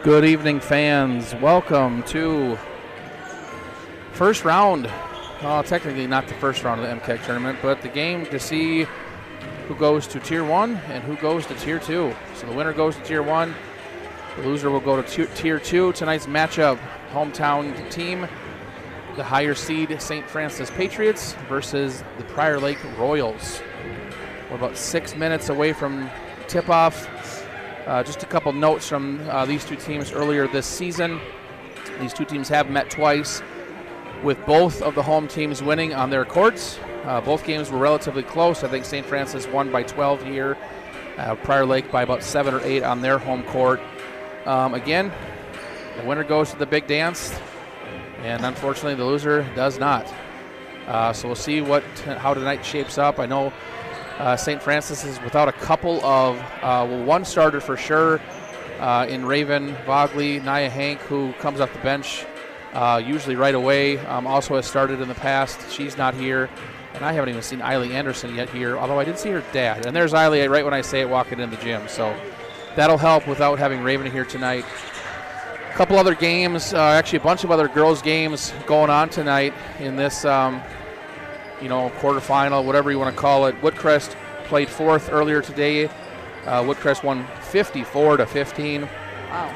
Good evening, fans. Welcome to first round. Well, technically not the first round of the MCAC tournament, but the game to see who goes to Tier 1 and who goes to Tier 2. So the winner goes to Tier 1. The loser will go to Tier 2. Tonight's matchup, hometown team, the higher seed St. Francis Patriots versus the Prior Lake Royals. We're about 6 minutes away from tip-off. Just a couple notes from these two teams earlier this season. These two teams have met twice, with both of the home teams winning on their courts. Both games were relatively close. I think St. Francis won by 12 here. Prior Lake by about 7 or 8 on their home court. Again, the winner goes to the big dance, and unfortunately the loser does not. So we'll see how tonight shapes up. I know St. Francis is without a couple of, one starter for sure in Raven Vogley, Nia Hank, who comes off the bench usually right away. Also has started in the past. She's not here. And I haven't even seen Eiley Anderson yet here, although I did see her dad. And there's Eiley right when I say it walking in the gym. So that'll help without having Raven here tonight. A couple other games, actually a bunch of other girls' games going on tonight in this quarterfinal, whatever you want to call it. Woodcrest played fourth earlier today. Woodcrest won 54-15. Wow.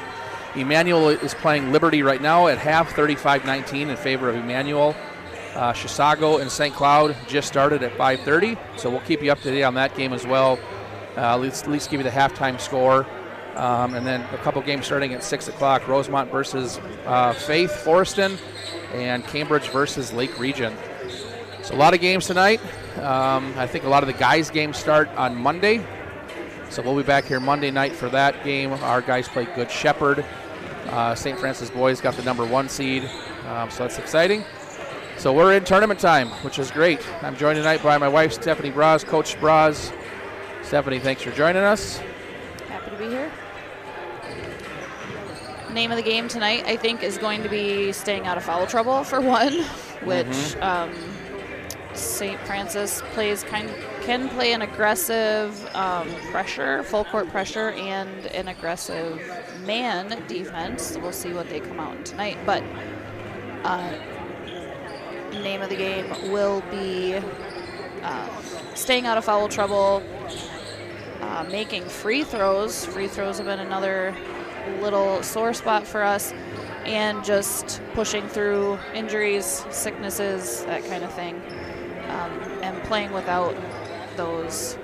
Emmanuel is playing Liberty right now at half, 35-19 in favor of Emmanuel. Chisago and St. Cloud just started at 5:30, so we'll keep you up to date on that game as well. At least give you the halftime score. And then a couple games starting at 6 o'clock, Rosemont versus Faith Forreston, and Cambridge versus Lake Region. So a lot of games tonight. I think a lot of the guys' games start on Monday. So we'll be back here Monday night for that game. Our guys play Good Shepherd. St. Francis boys got the number 1 seed. So that's exciting. So we're in tournament time, which is great. I'm joined tonight by my wife, Stephanie Braz, Coach Braz. Stephanie, thanks for joining us. Happy to be here. Name of the game tonight, I think, is going to be staying out of foul trouble for one, which St. Francis can play an aggressive pressure, full court pressure, and an aggressive man defense. We'll see what they come out in tonight. But name of the game will be staying out of foul trouble, making free throws. Free throws have been another little sore spot for us, and just pushing through injuries, sicknesses, that kind of thing. And playing without those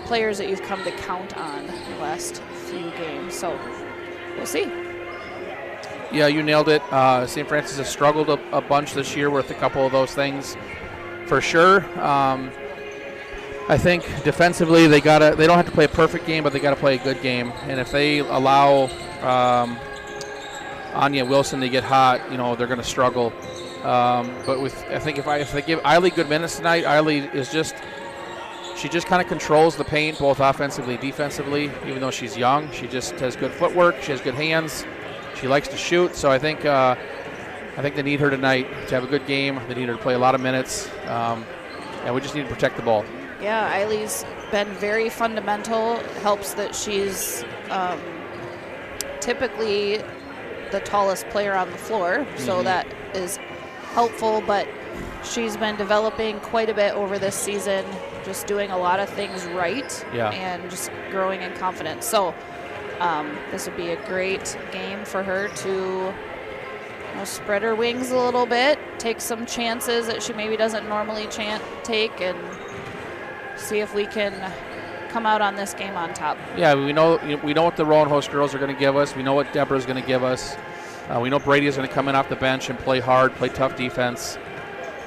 players that you've come to count on the last few games. So we'll see. Yeah, you nailed it. St. Francis has struggled a bunch this year with a couple of those things for sure. I think defensively they don't have to play a perfect game, but they got to play a good game. And if they allow Anya Wilson to get hot, they're going to struggle. But I think if they give Eiley good minutes tonight, Eiley is she just kind of controls the paint, both offensively and defensively. Even though she's young, she just has good footwork. She has good hands. She likes to shoot. So I think they need her tonight to have a good game. They need her to play a lot of minutes, and we just need to protect the ball. Yeah, Eiley's been very fundamental. Helps that she's typically the tallest player on the floor, so that is helpful, but she's been developing quite a bit over this season, just doing a lot of things right, and just growing in confidence. So this would be a great game for her to spread her wings a little bit, take some chances that she maybe doesn't normally take, and see if we can come out on this game on top. Yeah, we know what the Rowan Host girls are going to give us. We know what Deborah's going to give us. We know Brady is going to come in off the bench and play hard, play tough defense.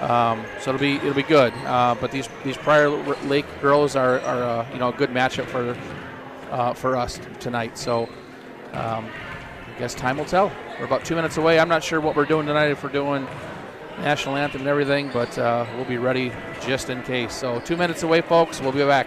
So it'll be good. But these Prior Lake girls are a good matchup for us tonight. So I guess time will tell. We're about 2 minutes away. I'm not sure what we're doing tonight, if we're doing national anthem and everything, but we'll be ready just in case. So 2 minutes away, folks. We'll be back.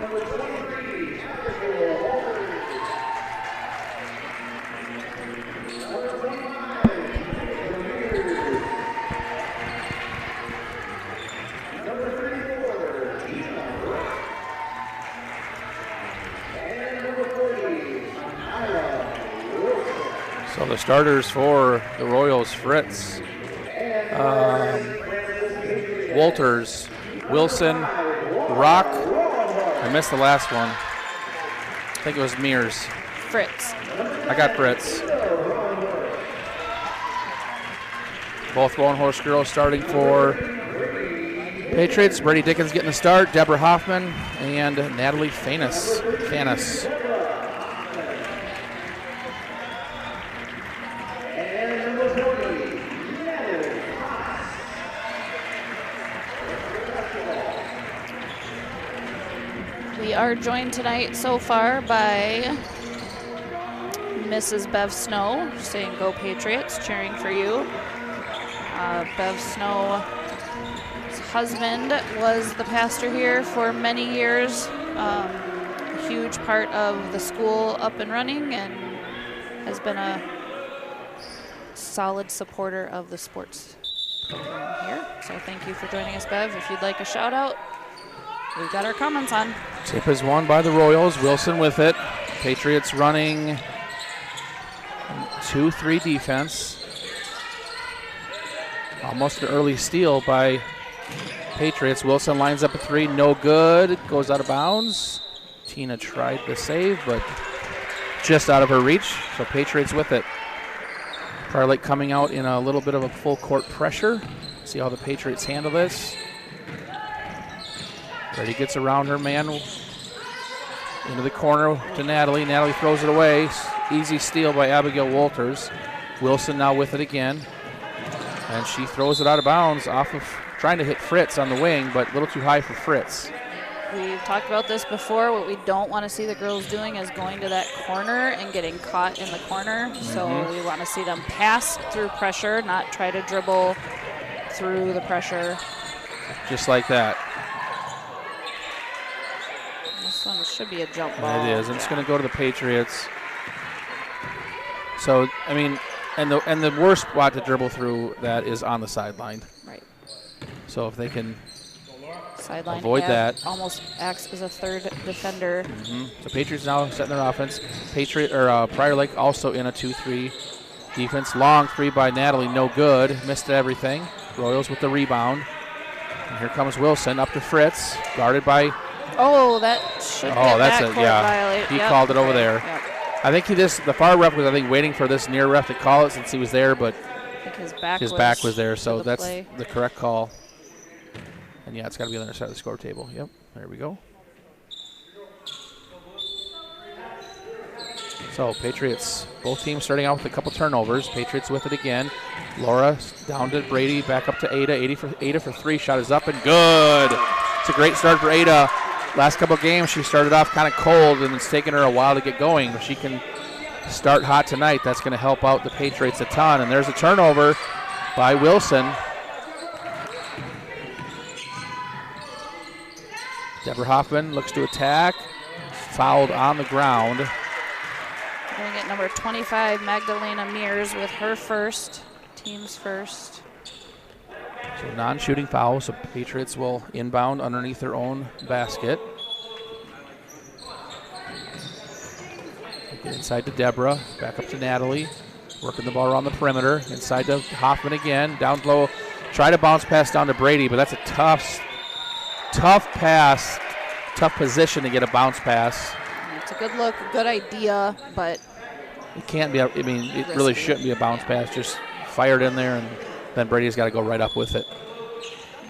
So the starters for the Royals, Fritz, Walters, Wilson, Rock. I missed the last one. I think it was Mears. Fritz. I got Fritz. Both Rowan Horse girls starting for Patriots. Brady Dickens getting the start. Deborah Hoffman and Natalie Fanis. We are joined tonight so far by Mrs. Bev Snow, saying "Go Patriots," cheering for you. Bev Snow's husband was the pastor here for many years, a huge part of the school up and running, and has been a solid supporter of the sports program here. So thank you for joining us, Bev. If you'd like a shout out, we've got our comments on. Tip is won by the Royals. Wilson with it. Patriots running 2-3 defense. Almost an early steal by Patriots. Wilson lines up a three, no good. Goes out of bounds. Tina tried the save, but just out of her reach. So Patriots with it. Prior Lake coming out in a little bit of a full court pressure. See how the Patriots handle this. Brady gets around her man into the corner to Natalie. Natalie throws it away. Easy steal by Abigail Walters. Wilson now with it again. And she throws it out of bounds off of trying to hit Fritz on the wing, but a little too high for Fritz. We've talked about this before. What we don't want to see the girls doing is going to that corner and getting caught in the corner. So we want to see them pass through pressure, not try to dribble through the pressure. Just like that. This one should be a jump ball. It is, and it's going to go to the Patriots. So, I mean, and the worst spot to dribble through that is on the sideline. Right. So if they can sideline avoid that. Almost acts as a third defender. So Patriots now setting their offense. Prior Lake also in a 2-3 defense. Long three by Natalie, no good. Missed everything. Royals with the rebound. And here comes Wilson up to Fritz, guarded by. Oh, that should get that's backcourt it. Yeah, violate. he called it over there. Yep. I think the far ref was waiting for this near ref to call it since he was there, but I think his back was there, so that's play. the correct call. And yeah, it's got to be on the other side of the score table. Yep, there we go. So Patriots, both teams starting out with a couple turnovers. Patriots with it again. Laura down to Brady, back up to Ada. Ada for three, shot is up and good. It's a great start for Ada. Last couple games, she started off kind of cold, and it's taken her a while to get going. If she can start hot tonight, that's going to help out the Patriots a ton. And there's a turnover by Wilson. Deborah Hoffman looks to attack. Fouled on the ground. Going at number 25, Magdalena Mears with her first, team's first. So non-shooting foul, so Patriots will inbound underneath their own basket. Get inside to Deborah, back up to Natalie. Working the ball around the perimeter. Inside to Hoffman again, down low. Try to bounce pass down to Brady, but that's a tough pass, tough position to get a bounce pass. It's a good look, a good idea, but it can't be, it really shouldn't be a bounce pass. Just fired in there, and then Brady's got to go right up with it.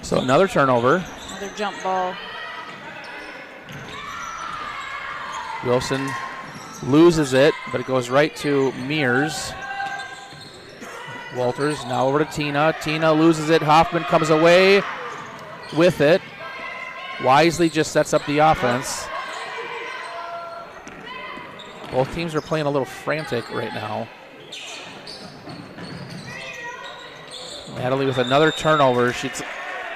So another turnover. Another jump ball. Wilson loses it, but it goes right to Mears. Walters now over to Tina. Tina loses it. Hoffman comes away with it. Wisely just sets up the offense. Both teams are playing a little frantic right now. Natalie with another turnover.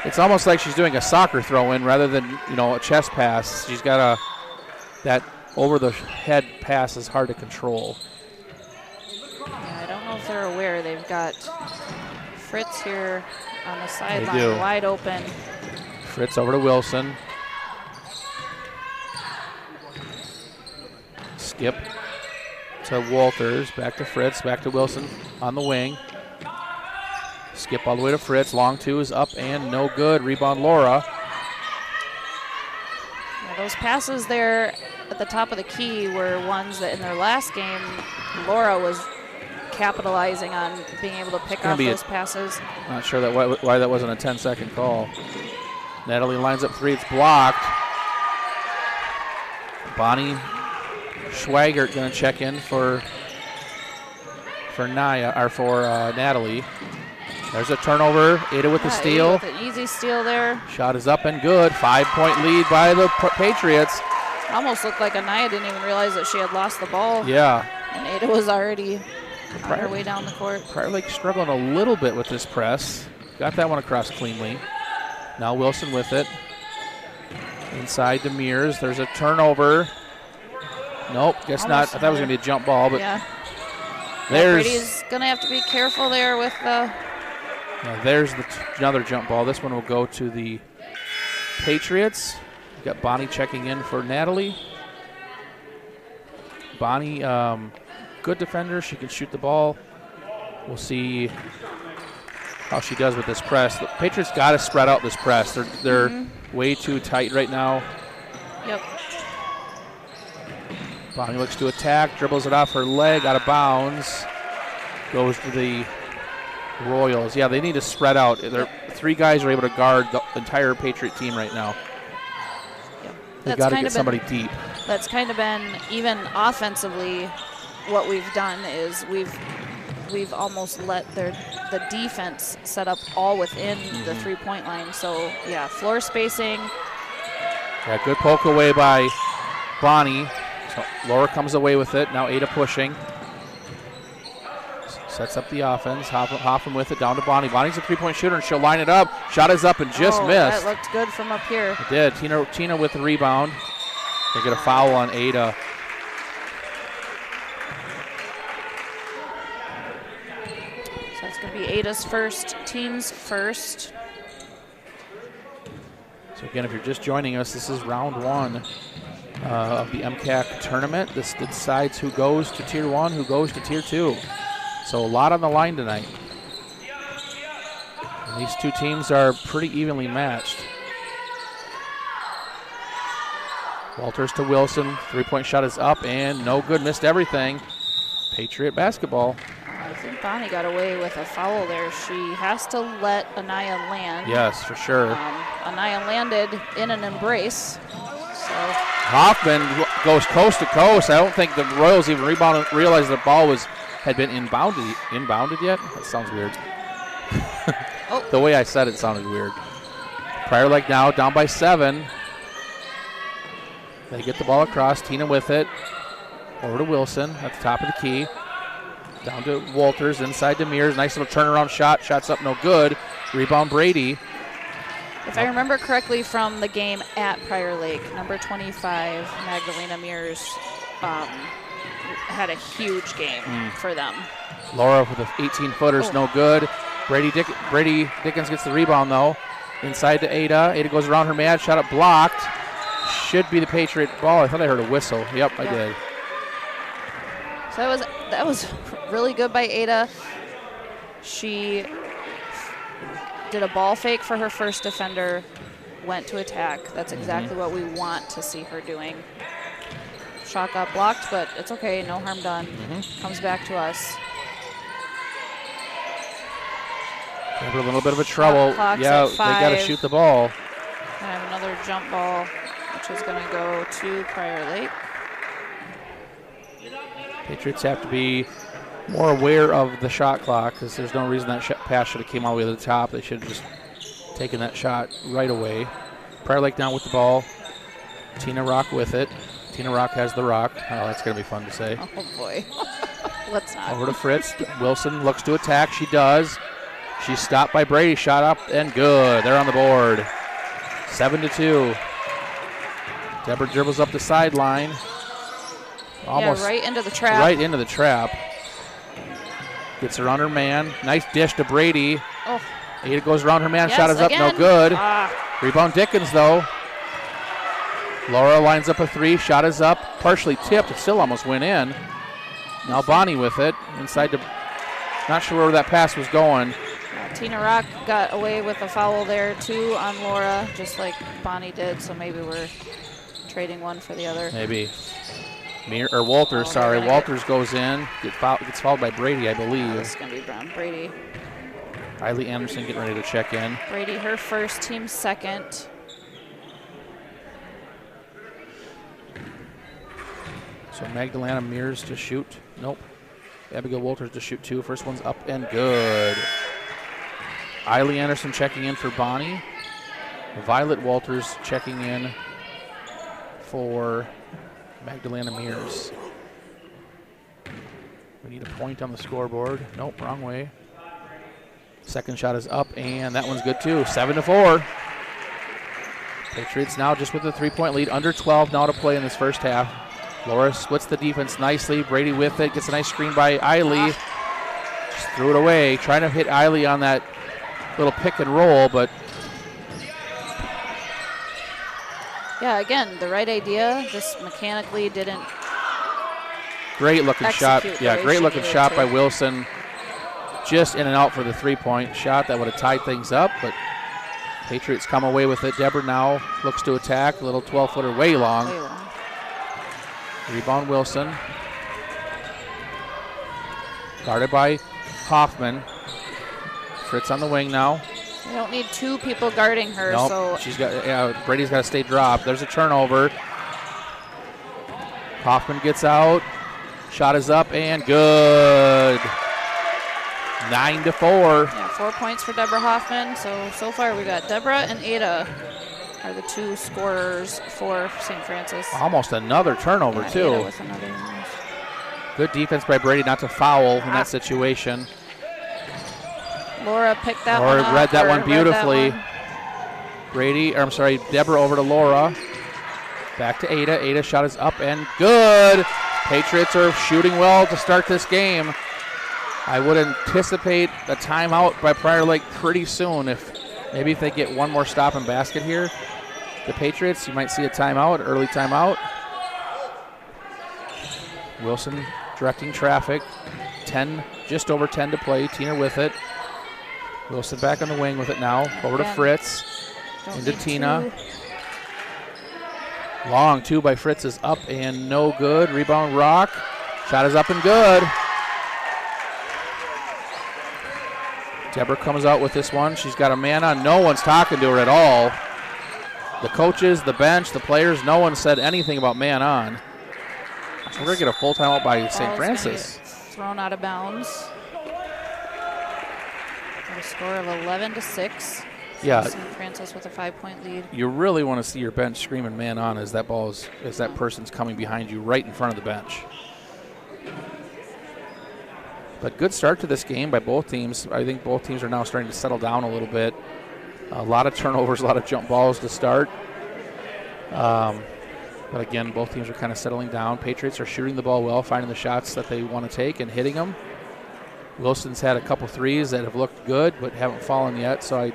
It's almost like she's doing a soccer throw-in rather than, a chest pass. She's got to that over-the-head pass is hard to control. Yeah, I don't know if they're aware. They've got Fritz here on the sideline, wide open. Fritz over to Wilson. Skip to Walters, back to Fritz, back to Wilson on the wing. Skip all the way to Fritz. Long two is up and no good. Rebound Laura. Yeah, those passes there at the top of the key were ones that in their last game, Laura was capitalizing on being able to pick off those passes. Not sure that why that wasn't a 10-second call. Natalie lines up three. It's blocked. Bonnie Schweigert going to check in for Natalie. There's a turnover. Ada with the steal. With an easy steal there. Shot is up and good. 5-point lead by the Patriots. Almost looked like Anaya didn't even realize that she had lost the ball. Yeah. And Ada was already on her way down the court. Prior Lake struggling a little bit with this press. Got that one across cleanly. Now Wilson with it. Inside to Mears. There's a turnover. Nope, guess not. I thought it was going to be a jump ball, but yeah. Brady's going to have to be careful there with the... there's another jump ball. This one will go to the Patriots. We've got Bonnie checking in for Natalie. Bonnie, good defender. She can shoot the ball. We'll see how she does with this press. The Patriots got to spread out this press. They're way too tight right now. Yep. Bonnie looks to attack, dribbles it off her leg, out of bounds. Goes to the Royals. Yeah, they need to spread out. Three guys are able to guard the entire Patriot team right now. Yep. They've got to get somebody deep. That's kind of been, even offensively, what we've done is we've almost let the defense set up all within the three-point line. So, yeah, floor spacing. Yeah, good poke away by Bonnie. So Laura comes away with it. Now Ada pushing. Sets up the offense. Hoffman with it down to Bonnie. Bonnie's a three-point shooter, and she'll line it up. Shot is up and just missed. That looked good from up here. It did. Tina with the rebound. They get a foul on Ada. So it's going to be Ada's first, team's first. So again, if you're just joining us, this is round one of the MCAC tournament. This decides who goes to Tier 1, who goes to Tier 2. So a lot on the line tonight. And these two teams are pretty evenly matched. Walters to Wilson. Three-point shot is up and no good. Missed everything. Patriot basketball. I think Bonnie got away with a foul there. She has to let Anaya land. Yes, for sure. Anaya landed in an embrace. So Hoffman goes coast to coast. I don't think the Royals even realized the ball had been inbounded yet. That sounds weird. The way I said it sounded weird. Prior Lake now down by 7. They get the ball across. Tina with it. Over to Wilson at the top of the key. Down to Walters, inside to Mears. Nice little turnaround shot. Shot's up, no good. Rebound Brady. If I remember correctly from the game at Prior Lake, number 25, Magdalena Mears, had a huge game for them. Laura with the 18-footers, no good. Brady Dickens gets the rebound, though. Inside to Ada. Ada goes around her man. Shot up blocked. Should be the Patriot ball. I thought I heard a whistle. Yep, I did. So that was really good by Ada. She did a ball fake for her first defender, went to attack. That's exactly what we want to see her doing. Shot got blocked, but it's okay. No harm done. Comes back to us. A little bit of a trouble. Yeah, they got to shoot the ball. And another jump ball, which is going to go to Prior Lake. Patriots have to be more aware of the shot clock because there's no reason that pass should have came all the way to the top. They should have just taken that shot right away. Prior Lake down with the ball. Tina Rock with it. Tina Rock has the rock. Oh, that's going to be fun to say. Oh, boy. Let's not. Over to Fritz. Wilson looks to attack. She does. She's stopped by Brady. Shot up and good. They're on the board. 7-2. Deborah dribbles up the sideline. Almost right into the trap. Right into the trap. Gets her on her man. Nice dish to Brady. Oh. Ada goes around her man. Yes, shot is up, again. no good. Ah. Rebound Dickens, though. Laura lines up a 3. Shot is up. Partially tipped. It still almost went in. Now Bonnie with it. Inside to... Not sure where that pass was going. Tina Rock got away with a foul there, too, on Laura, just like Bonnie did. So maybe we're trading one for the other. Maybe. Walters, Walters goes in. Gets fouled by Brady, I believe. This is going to be Brown. Brady. Riley Anderson getting ready to check in. Brady, her first, team second. So Magdalena Mears to shoot. Nope. Abigail Walters to shoot 2. First one's up and good. Eiley Anderson checking in for Bonnie. Violet Walters checking in for Magdalena Mears. We need a point on the scoreboard. Nope, wrong way. Second shot is up, and that one's good too. 7-4. Patriots now just with a 3-point lead. Under 12 now to play in this first half. Laura splits the defense nicely. Brady with it. Gets a nice screen by Eiley. Just threw it away. Trying to hit Eiley on that little pick and roll, but... Yeah, again, the right idea, just mechanically didn't. Great looking shot. Yeah, great looking shot by Wilson. Just in and out for the 3-point shot that would have tied things up, but Patriots come away with it. Deborah now looks to attack. A little 12-footer, way long. Rebound Wilson. Guarded by Hoffman. Fritz on the wing now. We don't need 2 people guarding her. Nope, so she's got. Brady's got to stay dropped. There's a turnover. Hoffman gets out. Shot is up and good. 9-4. Yeah, 4 points for Deborah Hoffman. So far we got Deborah and Ada are the 2 scorers for St. Francis. Almost another turnover too. Ada with another. Good defense by Brady not to foul in that situation. Laura picked that one up. Laura read that one beautifully. Deborah over to Laura. Back to Ada. Ada shot is up and good. Patriots are shooting well to start this game. I would anticipate a timeout by Prior Lake pretty soon. If they get one more stop and basket here. The Patriots, you might see a timeout, early timeout. Wilson directing traffic. Just over 10 to play. Tina with it. Wilson back on the wing with it now. Over to Fritz. Into Tina. Long 2 by Fritz is up and no good. Rebound Rock. Shot is up and good. Deborah comes out with this one. She's got a man on. No one's talking to her at all. The coaches, the bench, the players, no one said anything about man on. We're going to get a full timeout by St. Francis. Thrown out of bounds. A score of 11-6. Yeah. St. Francis with a 5-point lead. You really want to see your bench screaming man on as that person's coming behind you right in front of the bench. But good start to this game by both teams. I think both teams are now starting to settle down a little bit. A lot of turnovers, a lot of jump balls to start. But again, both teams are kind of settling down. Patriots are shooting the ball well, finding the shots that they want to take and hitting them. Wilson's had a couple threes that have looked good but haven't fallen yet, so I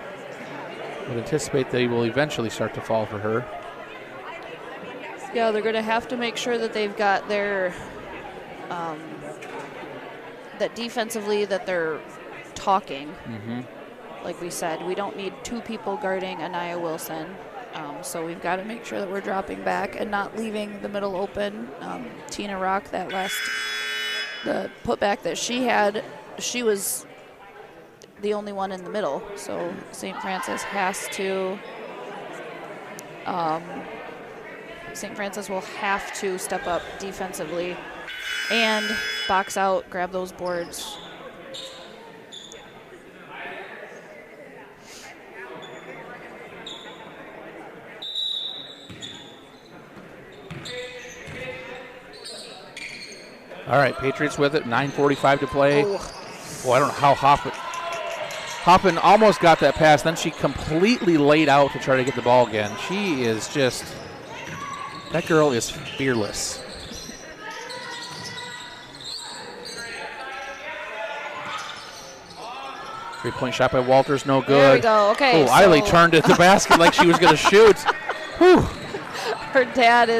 would anticipate they will eventually start to fall for her. Yeah, they're going to have to make sure that they've got their that defensively that they're talking. Mm-hmm. Like we said, we don't need 2 people guarding Anaya Wilson. So we've got to make sure that we're dropping back and not leaving the middle open. Tina Rock, the putback that she had, she was the only one in the middle. So St. Francis has to, St. Francis will have to step up defensively and box out, grab those boards. All right, Patriots with it, 9:45 to play. Oh, I don't know how Hoffman almost got that pass, then she completely laid out to try to get the ball again. She is just That girl is fearless. Three-point shot by Walters, no good. There we go. Okay. Oh, Eiley turned at the basket like she was going to shoot. Whew. Her dad is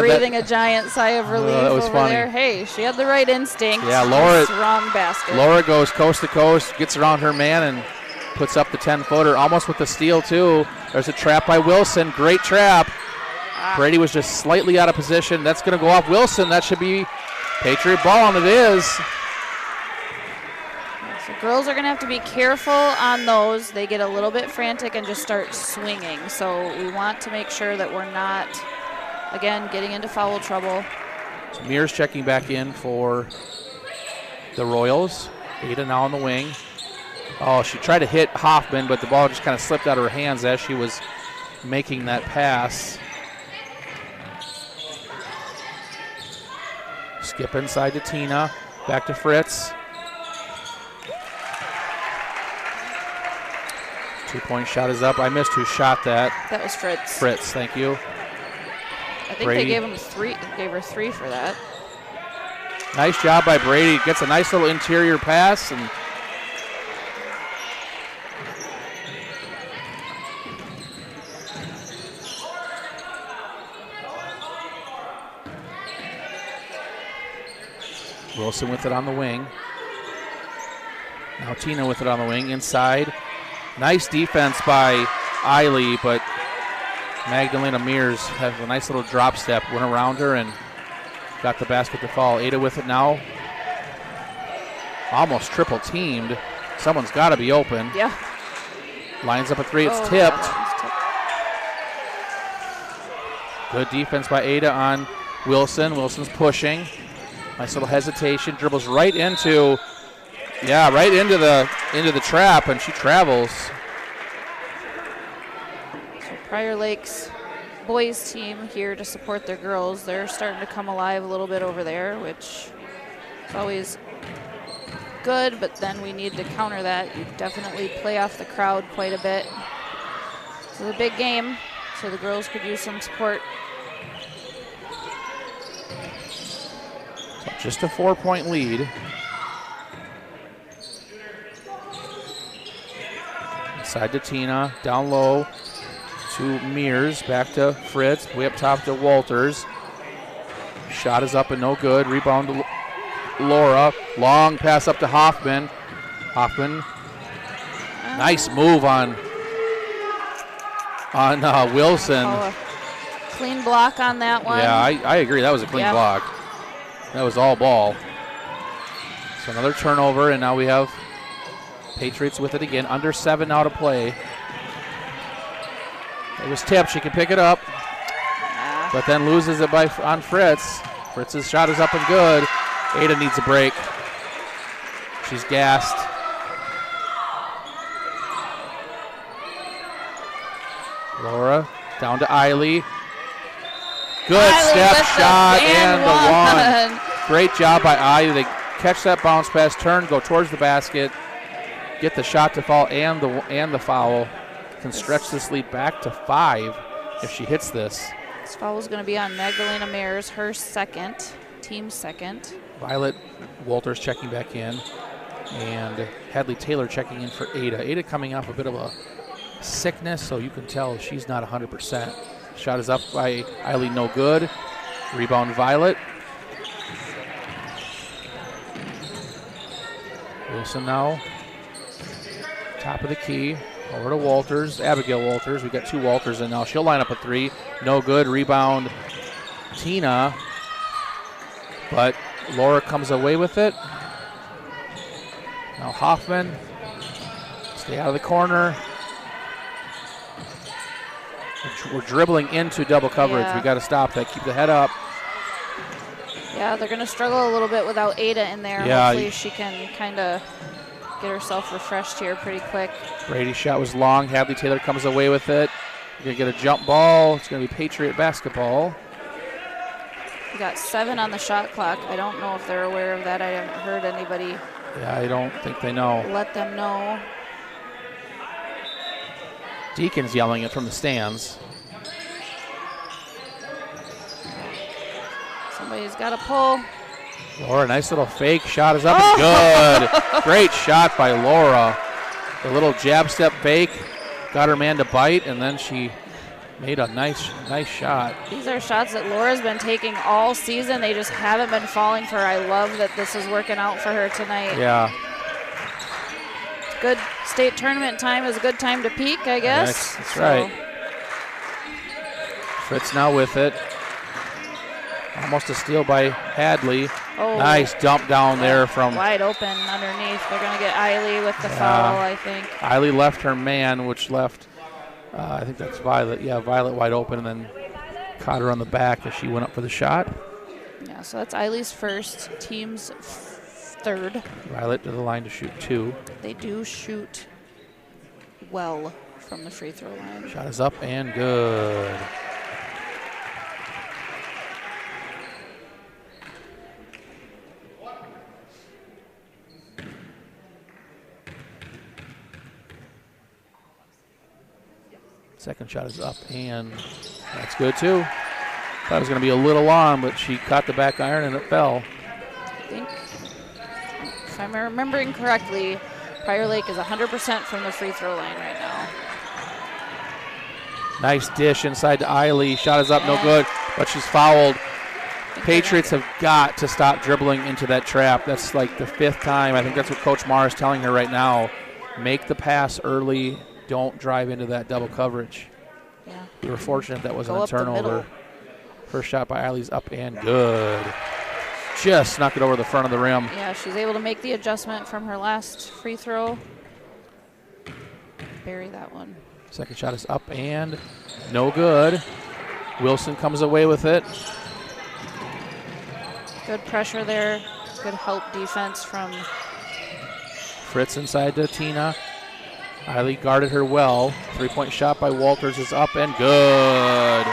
breathing a giant sigh of relief over funny. there. Hey, she had the right instinct. Yeah, Laura. Wrong basket. Laura goes coast to coast, gets around her man, and puts up the 10-footer, almost with the steal, too. There's a trap by Wilson. Great trap. Brady was just slightly out of position. That's going to go off Wilson. That should be Patriot ball, and it is. So girls are going to have to be careful on those. They get a little bit frantic and just start swinging. So we want to make sure that we're not, again, getting into foul trouble. So Mears checking back in for the Royals. Ada now on the wing. Oh, she tried to hit Hoffman, but the ball just kind of slipped out of her hands as she was making that pass. Skip inside to Tina. Back to Fritz. 2-point shot is up. I missed who shot that. That was Fritz. Fritz, thank you. I think Brady. They gave her three for that. Nice job by Brady. Gets a nice little interior pass and Wilson with it on the wing. Now Tina with it on the wing inside. Nice defense by Eiley, but Magdalena Mears has a nice little drop step, went around her and got the basket to fall. Ada with it now. Almost triple teamed. Someone's got to be open. Yeah. Lines up a three. It's tipped. Good defense by Ada on Wilson. Wilson's pushing. Nice little hesitation. Dribbles right into the trap, and she travels. So Prior Lake's boys team here to support their girls. They're starting to come alive a little bit over there, which is always good, but then we need to counter that. You definitely play off the crowd quite a bit. This is a big game, so the girls could use some support. So just a 4-point lead. Side to Tina, down low to Mears, back to Fritz, way up top to Walters. Shot is up and no good. Rebound to Laura. Long pass up to Hoffman. Hoffman, nice move on Wilson. Oh, clean block on that one. Yeah, I agree. That was a clean block. That was all ball. So another turnover, and now we have Patriots with it again. Under 7 now to play. It was tipped. She can pick it up, but then loses it on Fritz. Fritz's shot is up and good. Ada needs a break. She's gassed. Laura down to Eiley. Good step shot and the one. Great job by Eiley. They catch that bounce pass, turn, go towards the basket, get the shot to fall and the foul. Can stretch this lead back to 5 if she hits this. This foul is going to be on Magdalena Mears, her second, team second. Violet Walters checking back in, and Hadley Taylor checking in for Ada. Ada coming off a bit of a sickness, so you can tell she's not 100%. Shot is up by Eiley, no good. Rebound Violet. Wilson now. Top of the key. Over to Walters. Abigail Walters. We got 2 Walters in now. She'll line up a 3. No good. Rebound Tina. But Laura comes away with it. Now Hoffman. Stay out of the corner. We're dribbling into double coverage. We got to stop that. Keep the head up. Yeah, they're going to struggle a little bit without Ada in there. Yeah. Hopefully she can kind of get herself refreshed here pretty quick. Brady's shot was long. Hadley Taylor comes away with it. We're going to get a jump ball. It's going to be Patriot basketball. We got 7 on the shot clock. I don't know if they're aware of that. I haven't heard anybody. Yeah, I don't think they know. Let them know. Deacon's yelling it from the stands. Somebody's got to pull. Laura, nice little fake shot is up and good. Great shot by Laura. The little jab step fake got her man to bite, and then she made a nice shot. These are shots that Laura's been taking all season. They just haven't been falling for her. I love that this is working out for her tonight. Yeah. Good state tournament time is a good time to peak, I guess. That's right. Fritz now with it. Almost a steal by Hadley. Oh. Nice dump down there from. Wide open underneath. They're going to get Eiley with the foul, I think. Eiley left her man, which left, I think that's Violet. Yeah, Violet wide open, and then caught her on the back as she went up for the shot. Yeah, so that's Eiley's first, team's third. Violet to the line to shoot 2. They do shoot well from the free throw line. Shot is up and good. Second shot is up, and that's good too. Thought it was going to be a little long, but she caught the back iron and it fell. I think, if I'm remembering correctly, Prior Lake is 100% from the free throw line right now. Nice dish inside to Eiley. Shot is up, no good, but she's fouled. Patriots have got to stop dribbling into that trap. That's like the 5th time. I think that's what Coach Marr is telling her right now. Make the pass early. Don't drive into that double coverage. Yeah. We were fortunate that wasn't a turnover. First shot by Eiley's up and good. Just snuck it over the front of the rim. Yeah, she's able to make the adjustment from her last free throw. Bury that one. Second shot is up and no good. Wilson comes away with it. Good pressure there. Good help defense from Fritz inside to Tina. Eiley guarded her well. 3-point shot by Walters is up and good.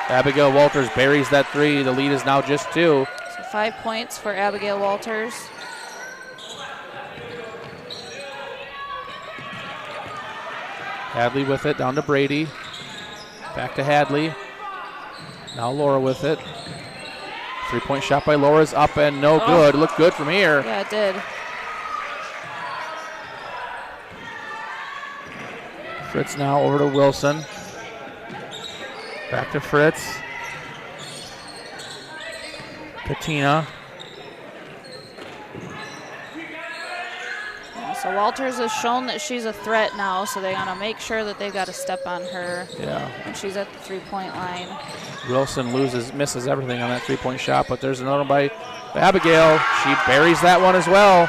Abigail Walters buries that 3. The lead is now just 2. So 5 points for Abigail Walters. Hadley with it, down to Brady. Back to Hadley. Now Laura with it. 3-point shot by Laura is up and no good. Looked good from here. Yeah, it did. Fritz now over to Wilson. Back to Fritz. Katina. Yeah, so Walters has shown that she's a threat now, so they gotta make sure that they've got to step on her. Yeah. When she's at the 3-point line. Wilson misses everything on that 3-point shot, but there's another one by Abigail. She buries that one as well.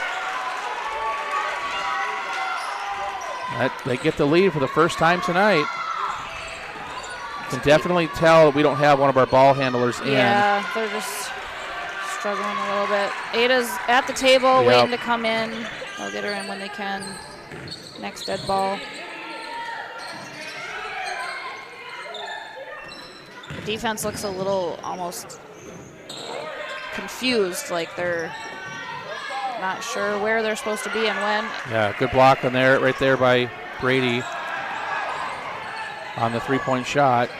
They get the lead for the first time tonight. You can definitely tell we don't have one of our ball handlers in. Yeah, they're just struggling a little bit. Ada's at the table, waiting to come in. They'll get her in when they can. Next dead ball. The defense looks a little almost confused, like they're not sure where they're supposed to be and when. Yeah, good block on there, right there by Brady on the 3-point shot.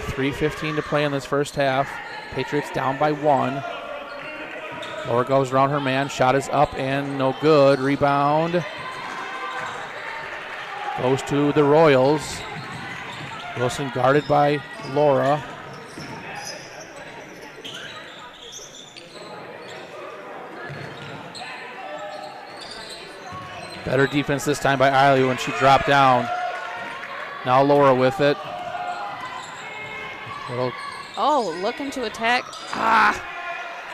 3:15 to play in this first half. Patriots down by 1. Laura goes around her man. Shot is up and no good. Rebound goes to the Royals. Wilson guarded by Laura. Better defense this time by Eiley when she dropped down. Now Laura with it. Looking to attack.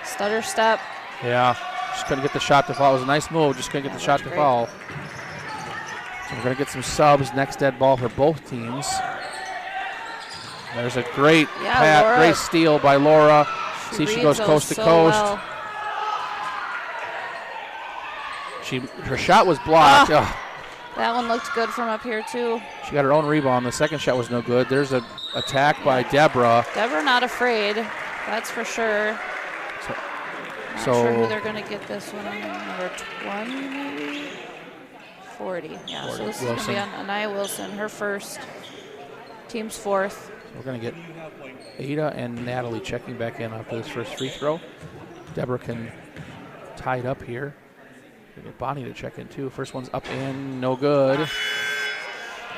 Stutter step. Yeah, just couldn't get the shot to fall. It was a nice move, just couldn't get the shot to fall. So we're going to get some subs. Next dead ball for both teams. There's a great great steal by Laura. She goes coast to coast. Well. Her shot was blocked. That one looked good from up here too. She got her own rebound. The second shot was no good. There's an attack by Deborah. Deborah not afraid, that's for sure. Not sure who they're going to get this one on. Number 20 maybe? 40. Yeah, 40. So this is going to be on Anaya Wilson, her first. Team's 4th. We're going to get Ada and Natalie checking back in after this first free throw. Deborah can tie it up here. We get Bonnie to check in too. First one's up and no good.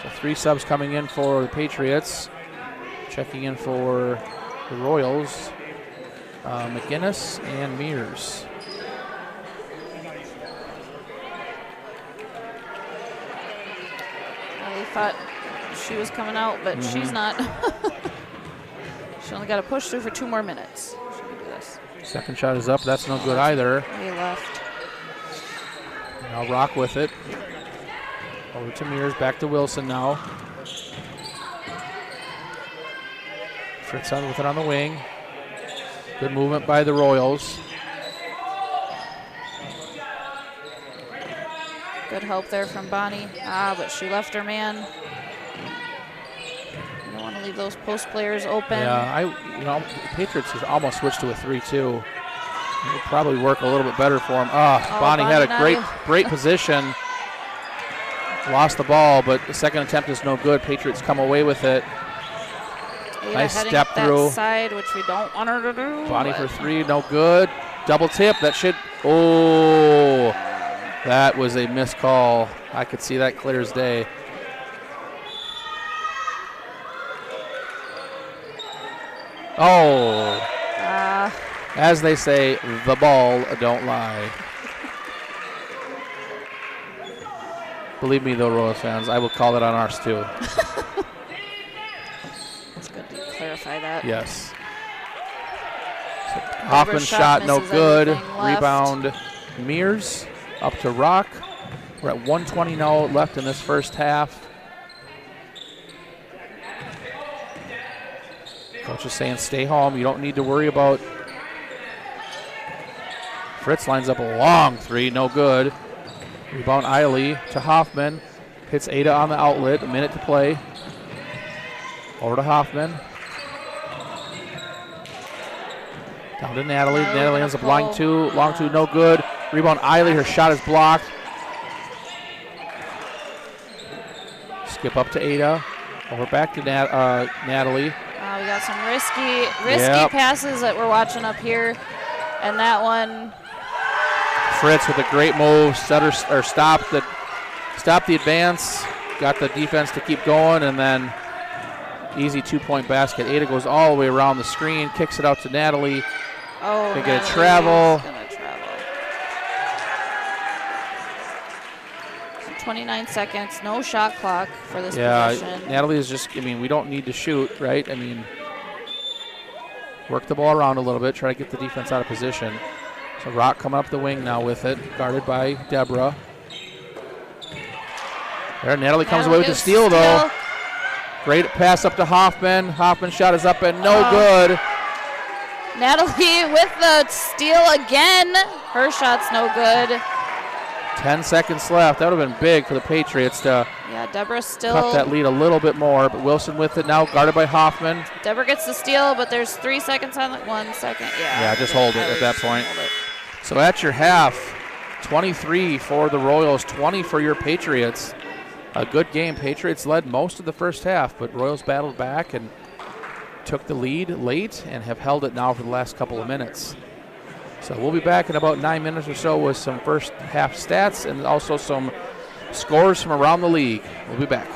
So 3 subs coming in for the Patriots. Checking in for the Royals, McGinnis and Mears. I thought she was coming out, but she's not. She only got to push through for 2 more minutes. She can do this. Second shot is up. That's no good either. He left. Now Rock with it. Over to Mears. Back to Wilson now. Fritz on with it on the wing. Good movement by the Royals. Good help there from Bonnie. But she left her man. You don't want to leave those post players open. Yeah, Patriots has almost switched to a 3-2. It would probably work a little bit better for them. Bonnie had a great position. Lost the ball, but the second attempt is no good. Patriots come away with it. Nice step through. Side, which we don't want her to do. Bonnie for 3, no good. Double tip, that should, oh, that was a missed call. I could see that clear as day. Oh, as they say, the ball don't lie. Believe me though, Royals fans, I will call it on ours too. Clarify that. Yes. So Hoffman's shot no good. Rebound Mears up to Rock. We're at 1:20 now left in this first half. Coach is saying stay home. You don't need to worry about. Fritz lines up a long 3, no good. Rebound Eiley to Hoffman. Hits Ada on the outlet. A minute to play. Over to Hoffman. Down to Natalie. Natalie ends up long 2, no good. Rebound Eiley, her shot is blocked. Skip up to Ada. Over back to Natalie. We got some risky passes that we're watching up here. And that one. Fritz with a great move. Stopped the advance. Got the defense to keep going, and then easy 2-point basket. Ada goes all the way around the screen, kicks it out to Natalie. Oh, they get a travel. 29 seconds, no shot clock for this possession. Natalie is just, we don't need to shoot, right? Work the ball around a little bit, try to get the defense out of position. So Rock coming up the wing now with it, guarded by Deborah. There, Natalie comes away with the steal, though. Great pass up to Hoffman. Hoffman's shot is up and no good. Natalie with the steal again. Her shot's no good. 10 seconds left. That would have been big for the Patriots to Deborah still cut that lead a little bit more. But Wilson with it now, guarded by Hoffman. Deborah gets the steal, but there's 3 seconds on it. 1 second. Yeah, just hold it at that point. So that's your half. 23 for the Royals, 20 for your Patriots. A good game. Patriots led most of the first half, but Royals battled back and took the lead late and have held it now for the last couple of minutes. So we'll be back in about 9 minutes or so with some first half stats and also some scores from around the league. We'll be back.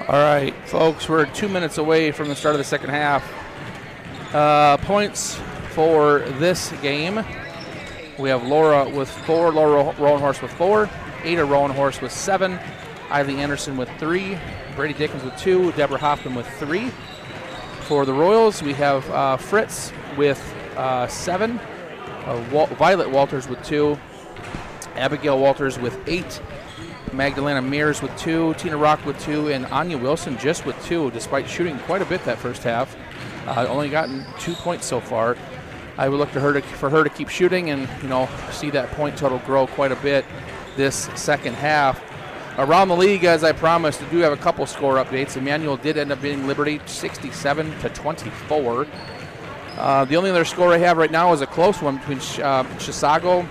All right, folks, we're 2 minutes away from the start of the second half. Points for this game. We have Laura with 4, Laura Rowanhorse with 4, Ada Rowanhorse with 7, Eiley Anderson with 3, Brady Dickens with 2, Deborah Hoffman with 3. For the Royals, we have Fritz with 7, Violet Walters with 2, Abigail Walters with 8, Magdalena Mears with 2, Tina Rock with 2, and Anya Wilson just with 2, despite shooting quite a bit that first half. Only gotten 2 points so far. I would look to her for her to keep shooting and, see that point total grow quite a bit this second half. Around the league, as I promised, we do have a couple score updates. Emmanuel did end up beating Liberty 67-24. The only other score I have right now is a close one between Chisago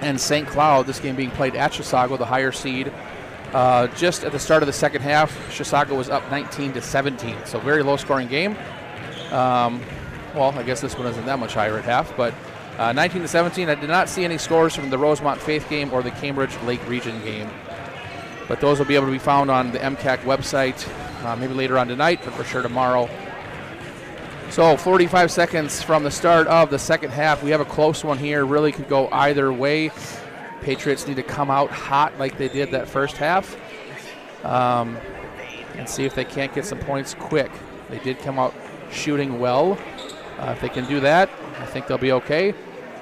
and St. Cloud, this game being played at Chisago, the higher seed. Just at the start of the second half, Chisago was up 19-17, so very low-scoring game. Well, I guess this one isn't that much higher at half, but 19-17, I did not see any scores from the Rosemont Faith game or the Cambridge Lake Region game. But those will be able to be found on the MCAC website, maybe later on tonight, but for sure tomorrow. So 45 seconds from the start of the second half. We have a close one here. Really could go either way. Patriots need to come out hot like they did that first half and see if they can't get some points quick. They did come out shooting well. If they can do that, I think they'll be okay.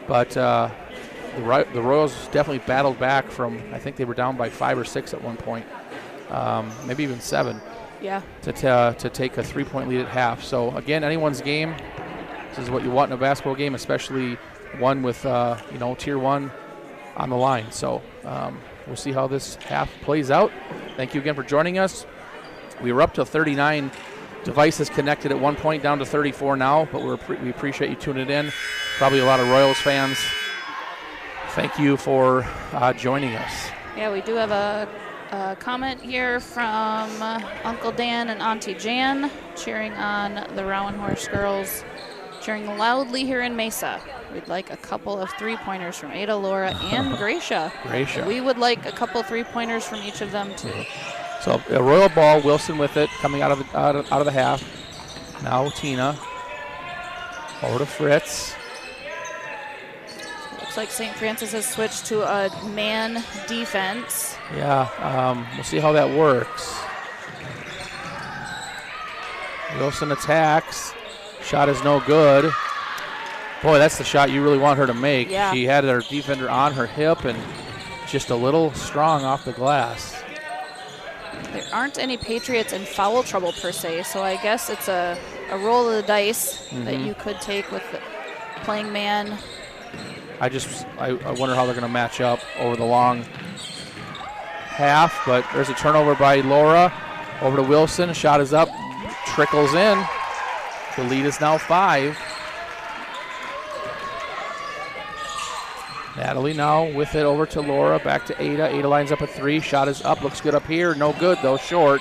But the Royals definitely battled back from, I think they were down by 5 or 6 at one point, maybe even 7. Yeah. To take a 3-point lead at half. So again, anyone's game. This is what you want in a basketball game, especially one with Tier 1 on the line. So we'll see how this half plays out. Thank you again for joining us. We were up to 39 devices connected at one point, down to 34 now, but we appreciate you tuning in. Probably a lot of Royals fans. Thank you for joining us. Yeah, we do have a comment here from Uncle Dan and Auntie Jan, cheering on the Rowanhorse girls, cheering loudly here in Mesa. We'd like a couple of 3-pointers from Ada, Laura, and Gracia. We would like a couple 3-pointers from each of them too. So a Royal ball, Wilson with it, coming out of the half. Now Tina, over to Fritz. Looks like St. Francis has switched to a man defense. Yeah, we'll see how that works. Wilson attacks. Shot is no good. Boy, that's the shot you really want her to make. Yeah. She had her defender on her hip and just a little strong off the glass. There aren't any Patriots in foul trouble per se, so I guess it's a roll of the dice that you could take with playing man I wonder how they're going to match up over the long half, but there's a turnover by Laura. Over to Wilson, shot is up, trickles in. The lead is now 5. Natalie now with it over to Laura, back to Ada. Ada lines up a 3, shot is up, looks good up here, no good though, short.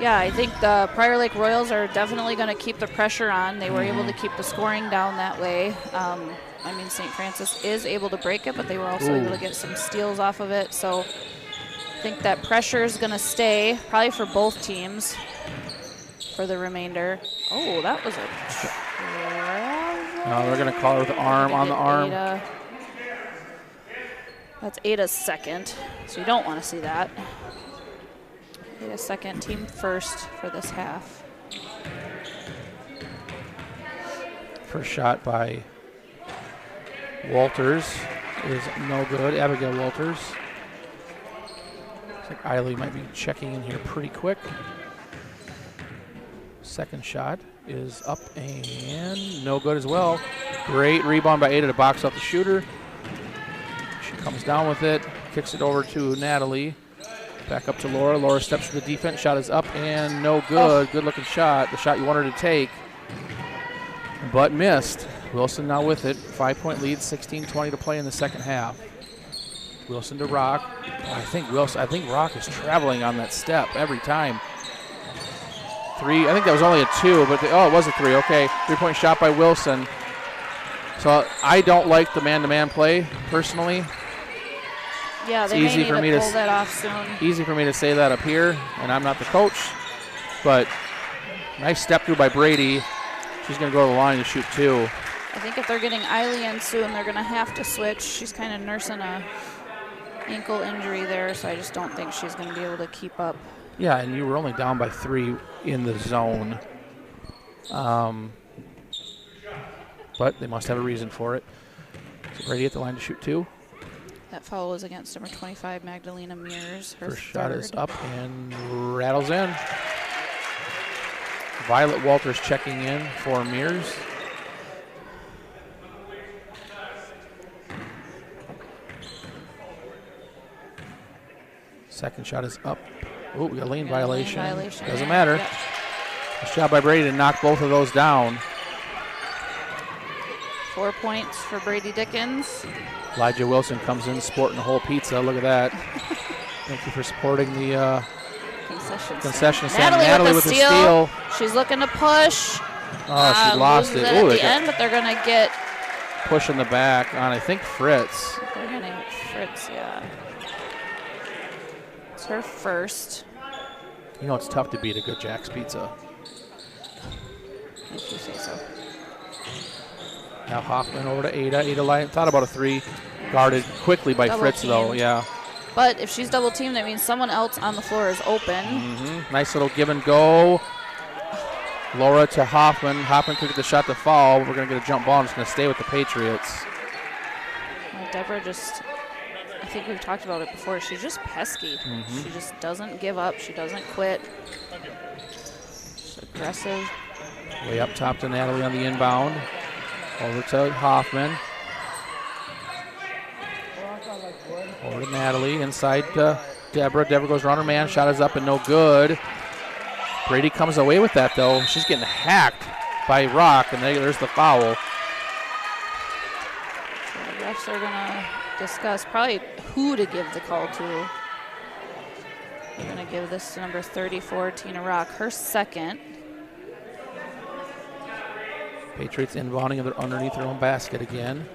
Yeah, I think the Prior Lake Royals are definitely going to keep the pressure on. They were able to keep the scoring down that way. I mean, St. Francis is able to break it, but they were also able to get some steals off of it. So I think that pressure is going to stay, probably for both teams for the remainder. Oh, that was a travel. No, they're going to call her with the arm on the arm. Ada. That's Ada's second, so you don't want to see that. Ada's second, team first for this half. First shot by Walters is no good. Abigail Walters. Looks like Eiley might be checking in here pretty quick. Second shot is up and no good as well. Great rebound by Ada to box out the shooter. She comes down with it, kicks it over to Natalie. Back up to Laura. Laura steps to the defense. Shot is up and no good. Good looking shot. The shot you wanted to take, but missed. Wilson now with it. 5-point lead, 16-20 to play in the second half. Wilson to Rock. I think Rock is traveling on that step every time. 3, I think that was only a 2, but it was a 3. Okay, 3-point shot by Wilson. So I don't like the man-to-man play personally. Yeah, they may need to pull that off soon. Easy for me to say that up here, and I'm not the coach, but nice step through by Brady. She's going to go to the line to shoot 2. I think if they're getting Eiley in soon, they're going to have to switch. She's kind of nursing a ankle injury there, so I just don't think she's going to be able to keep up. Yeah, and you were only down by 3 in the zone. But they must have a reason for it. So Brady at the line to shoot 2. That foul was against number 25, Magdalena Mears. Her first shot is up and rattles in. Violet Walters checking in for Mears. Second shot is up. Oh, we got a lane violation. Doesn't matter. Yep. Nice job by Brady to knock both of those down. 4 points for Brady Dickens. Elijah Wilson comes in sporting a whole pizza. Look at that. Thank you for supporting the concession stand. Natalie with the steal. She's looking to push. Oh, she lost it. At the end, but they're going to get push in the back on, I think, Fritz. They're going to get Fritz, yeah. It's her first. You know it's tough to beat a good Jack's Pizza. If you say so. Now Hoffman over to Ada. Ada thought about a 3. Guarded quickly by Fritz, though. Yeah. But if she's double teamed, that means someone else on the floor is open. Nice little give and go. Laura to Hoffman. Hoffman could get the shot to fall. We're going to get a jump ball. And it's going to stay with the Patriots. Deborah just, I think we've talked about it before. She's just pesky. She just doesn't give up. She doesn't quit. She's aggressive. Way up top to Natalie on the inbound. Over to Hoffman. Over to Natalie. Inside to Deborah. Deborah goes around her man. Shot is up and no good. Brady comes away with that, though. She's getting hacked by Rock, and there's the foul. So the refs are going to discuss probably who to give the call to. They're going to give this to number 34, Tina Rock, her second. Patriots inbounding underneath their own basket again.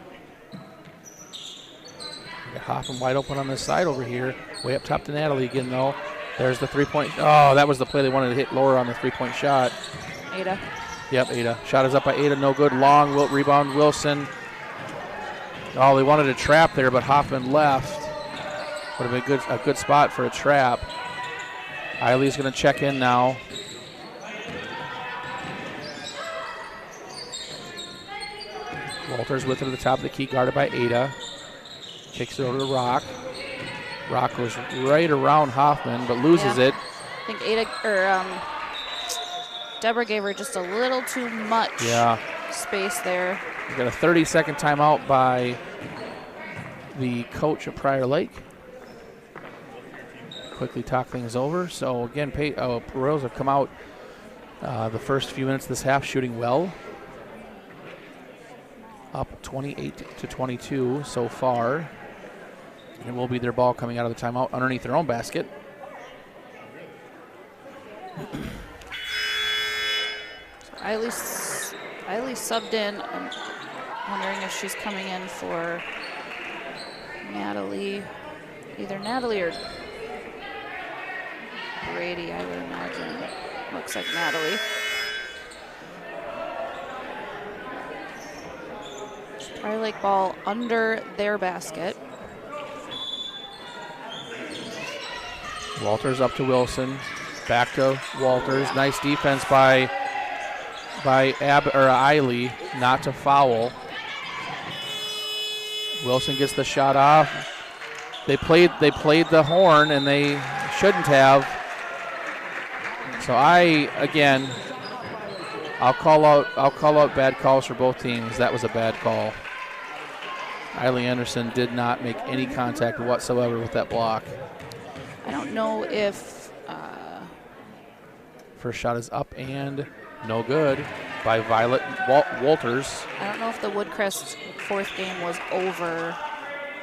We got Hoffman wide open on this side over here. Way up top to Natalie again, though. There's the 3-point. Oh, that was the play they wanted to hit Laura on the 3-point shot. Ada. Yep, Ada. Shot is up by Ada, no good. Long rebound, Wilson. Oh, they wanted a trap there, but Hoffman left. Would have been a good spot for a trap. Eiley's going to check in now. Walters with it at the top of the key, guarded by Ada. Kicks it over to Rock. Rock goes right around Hoffman, but loses it. I think Deborah gave her just a little too much space there. We got a 30-second timeout by the coach of Prior Lake. Quickly talk things over. So again, Royals have come out the first few minutes of this half shooting well. Up 28-22 so far. And it will be their ball coming out of the timeout underneath their own basket. So Eiley subbed in. I'm wondering if she's coming in for Natalie. Either Natalie or Brady, I would imagine. Looks like Natalie. Prior Lake ball under their basket. Walters up to Wilson. Back to Walters. Nice defense by Eiley not to foul. Wilson gets the shot off. They played the horn and they shouldn't have. So I'll call out bad calls for both teams. That was a bad call. Eiley Anderson did not make any contact whatsoever with that block. I don't know if first shot is up and no good by Violet Walters. I don't know if the Woodcrest fourth game was over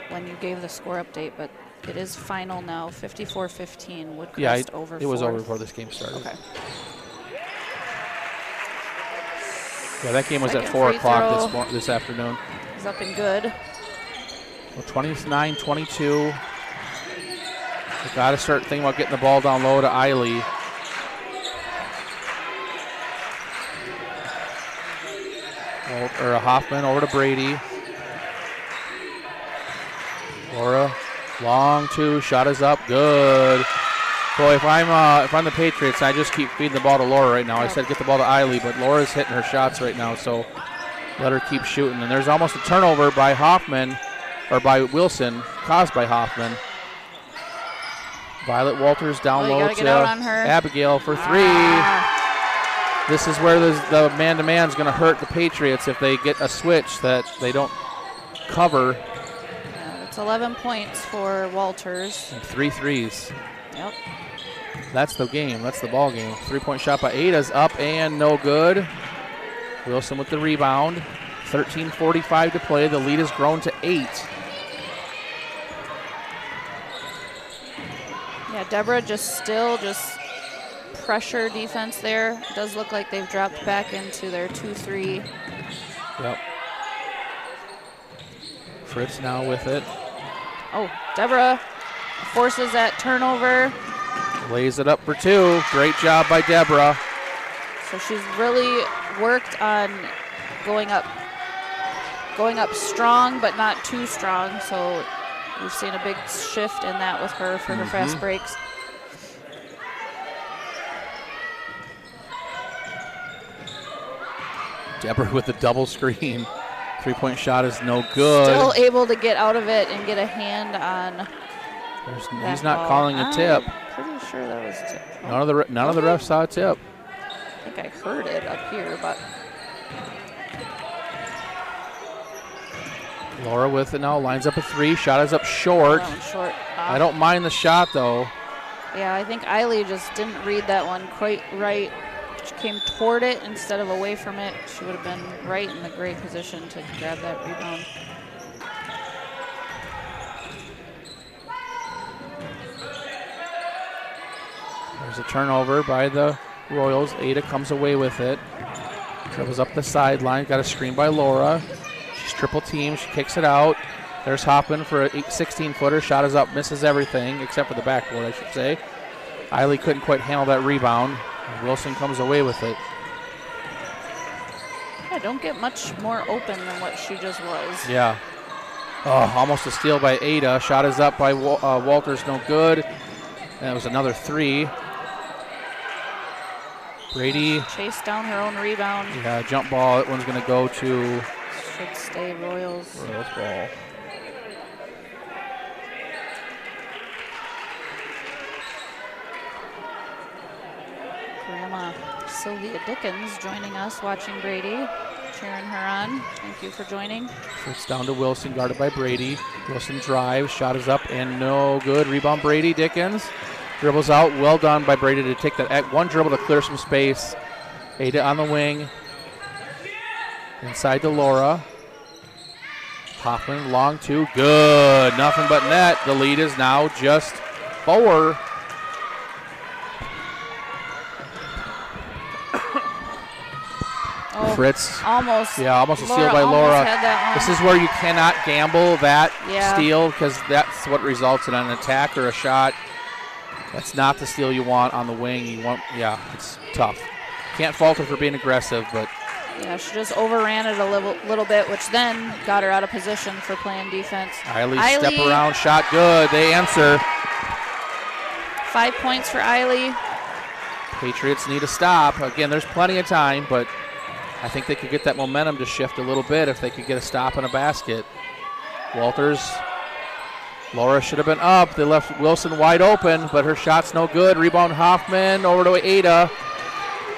when you gave the score update, but it is final now, 54-15. Woodcrest over. It was over before this game started. Okay. Yeah, that game was at 4 o'clock this afternoon. It's up and good. Well, 29-22. We got to start thinking about getting the ball down low to Eiley. Or Hoffman over to Brady. Laura, long two, shot is up, good. Boy, if I'm the Patriots, I just keep feeding the ball to Laura right now. I said get the ball to Eiley, but Laura's hitting her shots right now, so let her keep shooting. And there's almost a turnover by Hoffman, or by Wilson, caused by Hoffman. Violet Walters down low to Abigail for three. This is where the man-to-man is going to hurt the Patriots if they get a switch that they don't cover. Yeah, it's 11 points for Walters. And 3 threes. Yep. That's the game. That's the ball game. 3-point shot by Ada's up and no good. Wilson with the rebound. 13:45 to play. The lead has grown to 8. Yeah, Deborah still pressure defense there. It does look like they've dropped back into their 2-3. Yep. Fritz now with it. Oh, Deborah forces that turnover. Lays it up for 2. Great job by Deborah. So she's really worked on going up strong, but not too strong. So we've seen a big shift in that with her for her fast breaks. Deborah with the double screen. 3-point shot is no good. Still able to get out of it and get a hand on. He's not calling a tip. I'm pretty sure that was a tip. None of the refs saw a tip. I think I heard it up here, but. Laura with it now, lines up a 3. Shot is up short. I don't mind the shot though. Yeah, I think Eiley just didn't read that one quite right. She came toward it instead of away from it. She would have been right in the great position to grab that rebound. There's a turnover by the Royals. Ada comes away with it. Dribbles up the sideline. Got a screen by Laura. She's triple teamed. She kicks it out. There's Hoffman for a 16-footer. Shot is up. Misses everything except for the backboard, I should say. Eiley couldn't quite handle that rebound. Wilson comes away with it. Yeah, don't get much more open than what she just was. Yeah. Oh, almost a steal by Ada. Shot is up by Walters, no good. And that was another 3. Brady. Chased down her own rebound. Yeah, jump ball. That one's going to go to. Should stay Royals. Royals ball. Grandma Sylvia Dickens joining us watching Brady. cheering her on. Thank you for joining. It's down to Wilson, guarded by Brady. Wilson drives, shot is up and no good. Rebound Brady. Dickens dribbles out. Well done by Brady to take that one dribble to clear some space. Ada on the wing. Inside to Laura. Hoffman, long two. Good. Nothing but net. The lead is now just 4. Oh, Fritz. Almost. Yeah, almost a steal by Laura. This is where you cannot gamble that steal because that's what results in an attack or a shot. That's not the steal you want on the wing. You want, it's tough. Can't fault her for being aggressive, but. Yeah, she just overran it a little bit, which then got her out of position for playing defense. Eiley, step around, shot good. They answer. 5 points for Eiley. Patriots need a stop. Again, there's plenty of time, but I think they could get that momentum to shift a little bit if they could get a stop and a basket. Walters, Laura should have been up. They left Wilson wide open, but her shot's no good. Rebound Hoffman over to Ada.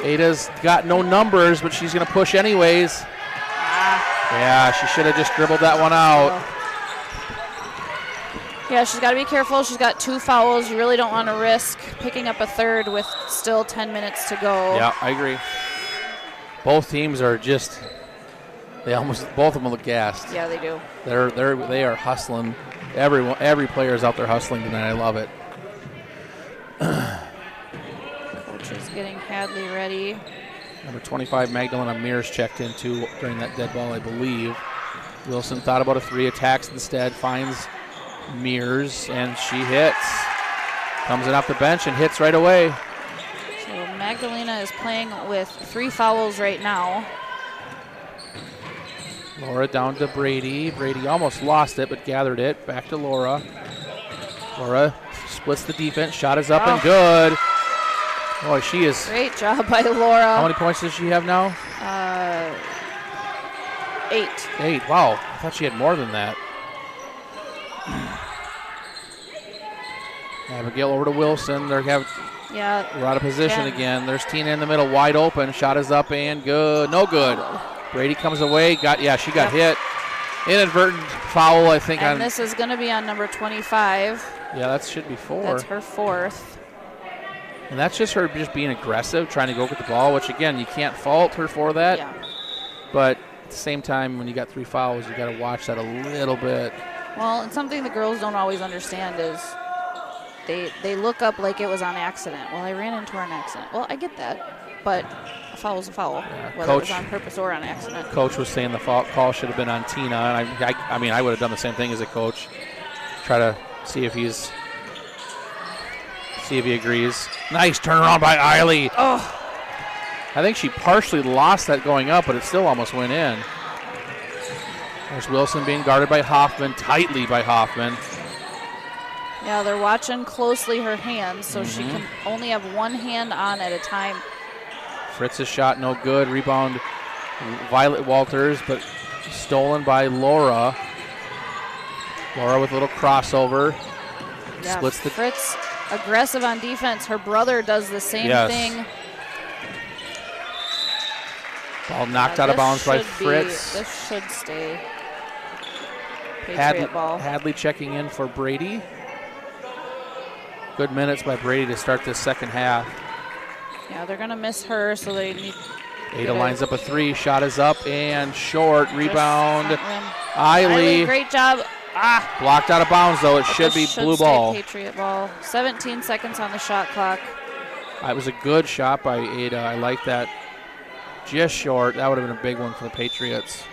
Ada's got no numbers, but she's going to push anyways. Yeah, she should have just dribbled that one out. Yeah, she's got to be careful. She's got 2 fouls. You really don't want to risk picking up a third with still 10 minutes to go. Yeah, I agree. Both teams are just, both of them look gassed. Yeah, they do. They are hustling. Every player is out there hustling tonight. I love it. Coach is getting Hadley ready. Number 25, Magdalena Mears checked in too during that dead ball, I believe. Wilson thought about a 3, attacks instead, finds Mears, and she hits. Comes in off the bench and hits right away. So Magdalena is playing with 3 fouls right now. Laura down to Brady. Brady almost lost it, but gathered it. Back to Laura. Laura splits the defense. Shot is up and good. Boy, she is. Great job by Laura. How many points does she have now? 8. 8. Wow. I thought she had more than that. Abigail over to Wilson. We're out of position again. There's Tina in the middle, wide open. Shot is up and good. No good. Brady comes away. She got hit. Inadvertent foul, I think. And this is going to be on number 25. Yeah, that should be 4. That's her 4th. And that's just her just being aggressive, trying to go get the ball, which, again, you can't fault her for that. Yeah. But at the same time, when you got 3 fouls, you got to watch that a little bit. Well, and something the girls don't always understand is they look up like it was on accident. Well, I ran into her on accident. Well, I get that, but a foul is a foul, whether it was on purpose or on accident. Coach was saying the call should have been on Tina, and I would have done the same thing as a coach. Try to see if he agrees. Nice turnaround by Eiley. Oh. I think she partially lost that going up, but it still almost went in. There's Wilson being guarded by Hoffman, tightly by Hoffman. Yeah, they're watching closely her hands, so she can only have one hand on at a time. Fritz's shot no good. Rebound Violet Walters, but stolen by Laura. Laura with a little crossover. Yeah, Splits the Fritz aggressive on defense. Her brother does the same thing. Ball knocked out of bounds by Fritz. This should stay. Patriot ball. Hadley checking in for Brady. Good minutes by Brady to start this second half. Yeah, they're going to miss her, so they need. Ada lines up a 3. Shot is up and short. Rebound. Eiley. Great job. Blocked out of bounds, though. It should be blue ball. Patriot ball. 17 seconds on the shot clock. It was a good shot by Ada. I like that. Just short. That would have been a big one for the Patriots.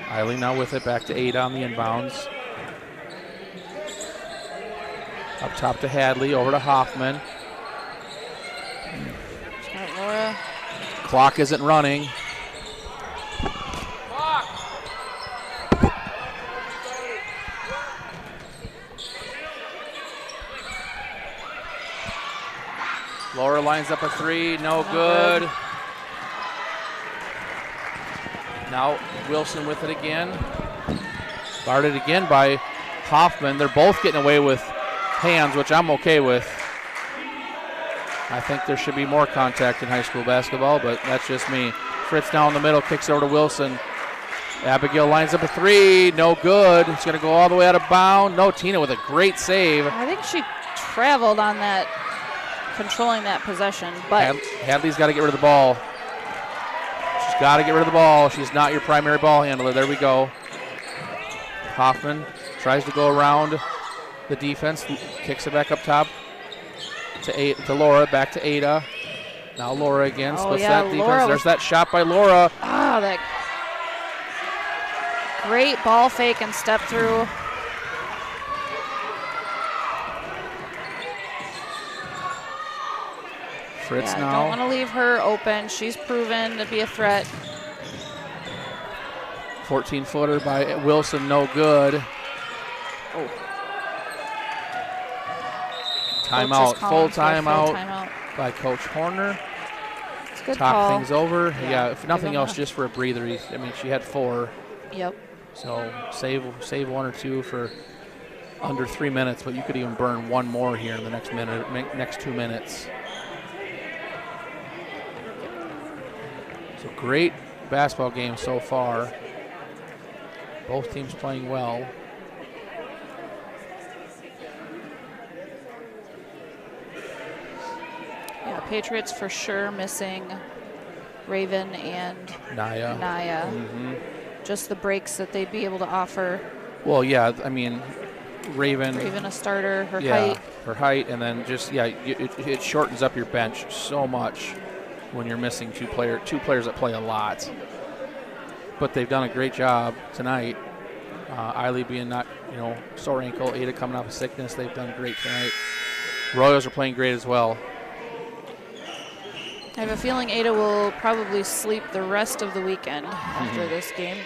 Eiley now with it. Back to Ada on the inbounds. Up top to Hadley. Over to Hoffman. Laura. Clock isn't running. Laura lines up a 3, no good. Now Wilson with it again. Guarded again by Hoffman. They're both getting away with hands, which I'm okay with. I think there should be more contact in high school basketball, but that's just me. Fritz down the middle, kicks it over to Wilson. Abigail lines up a three, no good. It's going to go all the way out of bounds. No, Tina with a great save. I think she traveled on that, controlling that possession. But Hadley's got to get rid of the ball. She's got to get rid of the ball. She's not your primary ball handler. There we go. Hoffman tries to go around the defense, kicks it back up top to Laura, back to Ada. Now Laura again, splits that defense. There's that shot by Laura. Ah, that great ball fake and step through. Fritz now. Don't want to leave her open. She's proven to be a threat. 14-footer by Wilson, no good. Oh. Timeout, full timeout by Coach Horner. It's a good Talk call. things over. Yeah, if nothing else, just for a breather. I mean, she had 4. Yep. So save 1 or 2 for under 3 minutes, but you could even burn 1 more here in the next 2 minutes. So great basketball game so far. Both teams playing well. Yeah, Patriots for sure missing Raven and Naya. Mm-hmm. Just the breaks that they'd be able to offer. Well, yeah, I mean, Raven a starter, her height, and then just, it shortens up your bench so much when you're missing two players that play a lot. But they've done a great job tonight. Eiley being not, sore ankle, Ada coming off of sickness. They've done great tonight. Royals are playing great as well. I have a feeling Ada will probably sleep the rest of the weekend after this game.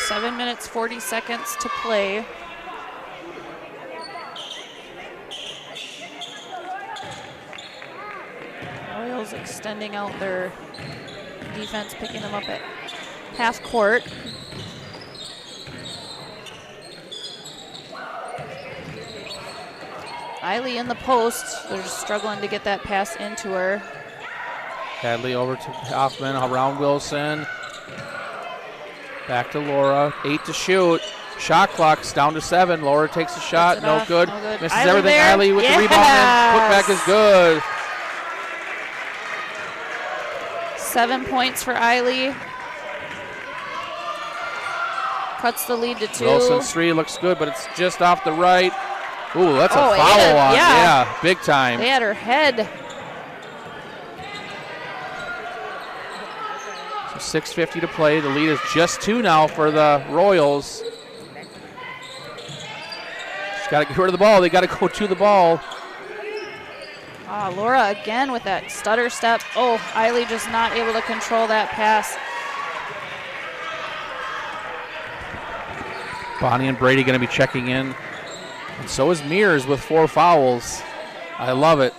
Seven minutes, 40 seconds to play. Royals extending out their defense, picking them up at half court. Eiley in the post. They're just struggling to get that pass into her. Hadley over to Hoffman, around Wilson. Back to Laura. 8 to shoot. Shot clock's down to 7. Laura takes a shot. No good. Misses Eiley everything. there. Eiley with the rebound and putback is good. 7 points for Eiley. Cuts the lead to 2. Wilson's 3 looks good, but it's just off the right. Ooh, that's a foul on. Yeah, big time. They had her head. So 6:50 to play. The lead is just 2 now for the Royals. She's got to get rid of the ball. They got to go to the ball. Laura again with that stutter step. Oh, Eiley just not able to control that pass. Bonnie and Brady going to be checking in. And so is Mears with 4 fouls. I love it.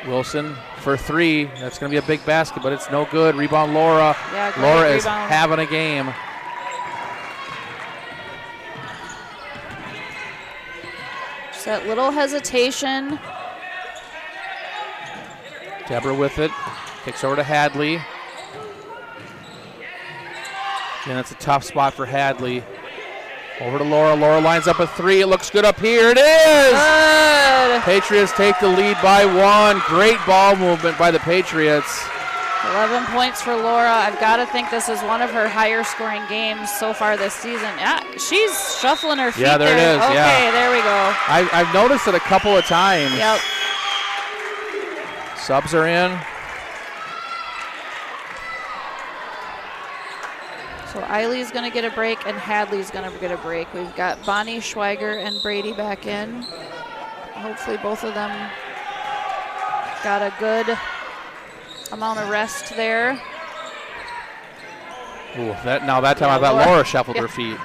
Wilson for 3. That's going to be a big basket, but it's no good. Rebound Laura. Yeah, Laura rebound. Is having a game. Just that little hesitation. Deborah with it. Kicks over to Hadley. And it's a tough spot for Hadley. Over to Laura. Laura lines up a 3. It looks good up here. It is! Good. Patriots take the lead by 1. Great ball movement by the Patriots. 11 points for Laura. I've got to think this is one of her higher scoring games so far this season. Yeah, she's shuffling her feet. Yeah, there it is. Okay, there we go. I've noticed it a couple of times. Yep. Subs are in. So Eiley's going to get a break and Hadley's going to get a break. We've got Bonnie, Schweiger, and Brady back in. Hopefully both of them got a good amount of rest there. Ooh, that time I thought Laura shuffled her feet.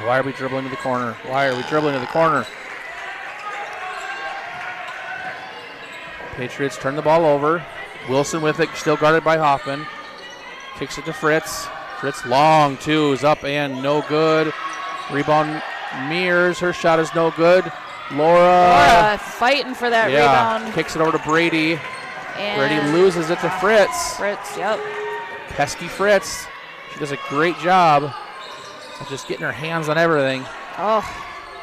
Why are we dribbling to the corner? Patriots turn the ball over. Wilson with it, still guarded by Hoffman. Kicks it to Fritz. Fritz long, 2 is up and no good. Rebound Mears. Her shot is no good. Laura fighting for that rebound. Kicks it over to Brady. And Brady loses it to Fritz. Fritz, yep. Pesky Fritz. She does a great job of just getting her hands on everything. Oh.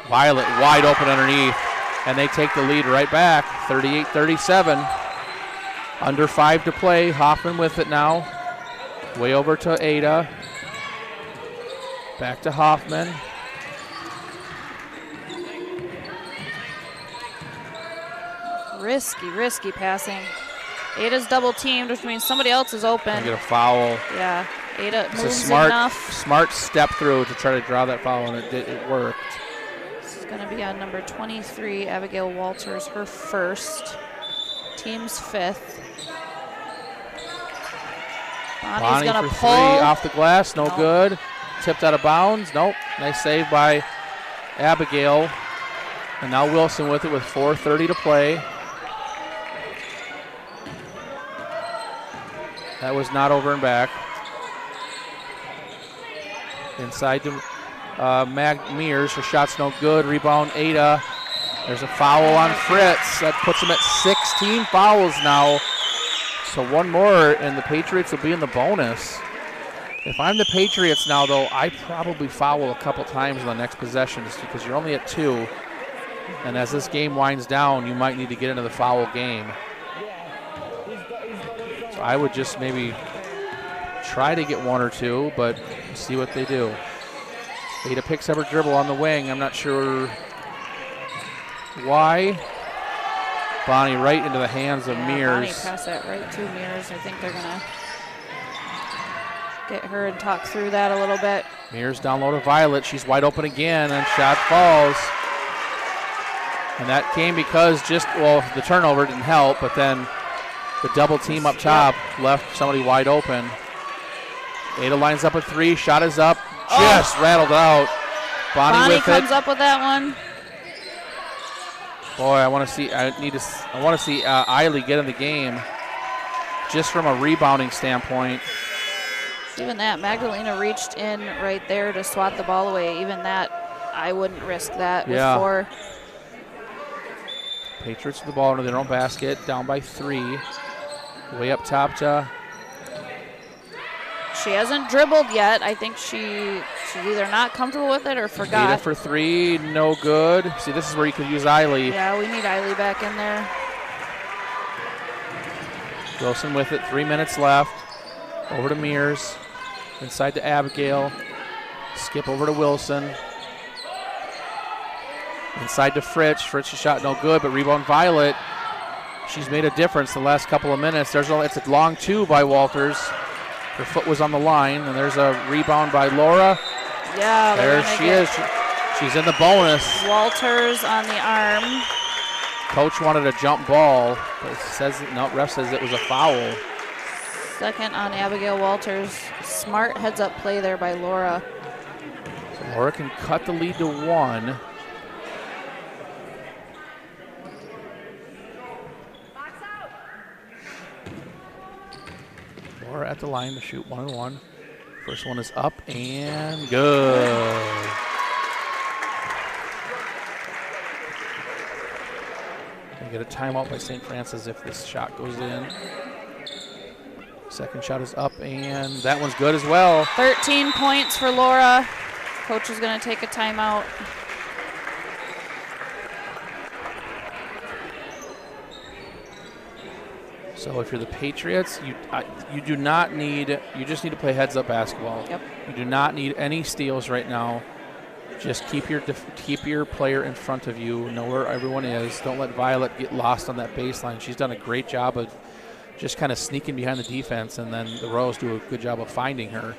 Violet wide open underneath, and they take the lead right back, 38-37. Under 5 to play. Hoffman with it now. Way over to Ada. Back to Hoffman. Risky passing. Ada's double teamed, which means somebody else is open. Get a foul. Yeah, Ada it's moves a smart, enough. Smart step through to try to draw that foul, and it worked. This is going to be on number 23, Abigail Walters, her first. Team's 5th. Bonnie's going to pull. 3 off the glass, no good. Tipped out of bounds, nope. Nice save by Abigail. And now Wilson with it with 4:30 to play. That was not over and back. Inside to Mag Mears. Her shot's no good. Rebound Ada. There's a foul on Fritz. That puts him at 16 fouls now. So one more, and the Patriots will be in the bonus. If I'm the Patriots now, though, I probably foul a couple times in the next possession just because you're only at 2. And as this game winds down, you might need to get into the foul game. So I would just maybe try to get 1 or 2, but see what they do. Ada picks up her dribble on the wing. I'm not sure why. Bonnie right into the hands of Mears. Bonnie passed that right to Mears. I think they're going to get her and talk through that a little bit. Mears down low to Violet. She's wide open again, and shot falls. And that came because the turnover didn't help, but then the double team up top left somebody wide open. Ada lines up a 3. Shot is up. Just rattled out. Bonnie with comes it. up with that one. Boy, I want to see Eiley get in the game, just from a rebounding standpoint. Even that, Magdalena reached in right there to swat the ball away. Even that, I wouldn't risk that with 4. Patriots with the ball into their own basket, down by 3. Way up top to. She hasn't dribbled yet. I think she's either not comfortable with it or forgot. Ada for 3, no good. See, this is where you could use Eiley. Yeah, we need Eiley back in there. Wilson with it, 3 minutes left. Over to Mears. Inside to Abigail. Skip over to Wilson. Inside to Fritz. Fritz's shot no good, but rebound Violet. She's made a difference the last couple of minutes. It's a long 2 by Walters. Her foot was on the line, and there's a rebound by Laura. Yeah, there she is. She's in the bonus. Walters on the arm. Coach wanted a jump ball, but ref says it was a foul. Second on Abigail Walters. Smart heads-up play there by Laura. So Laura can cut the lead to 1. Laura at the line to shoot 1-1. First one is up and good. They get a timeout by St. Francis if this shot goes in. Second shot is up, and that one's good as well. 13 points for Laura. Coach is going to take a timeout. So if you're the Patriots, you just need to play heads-up basketball. Yep. You do not need any steals right now. Just keep your player in front of you. Know where everyone is. Don't let Violet get lost on that baseline. She's done a great job of just kind of sneaking behind the defense, and then the Royals do a good job of finding her.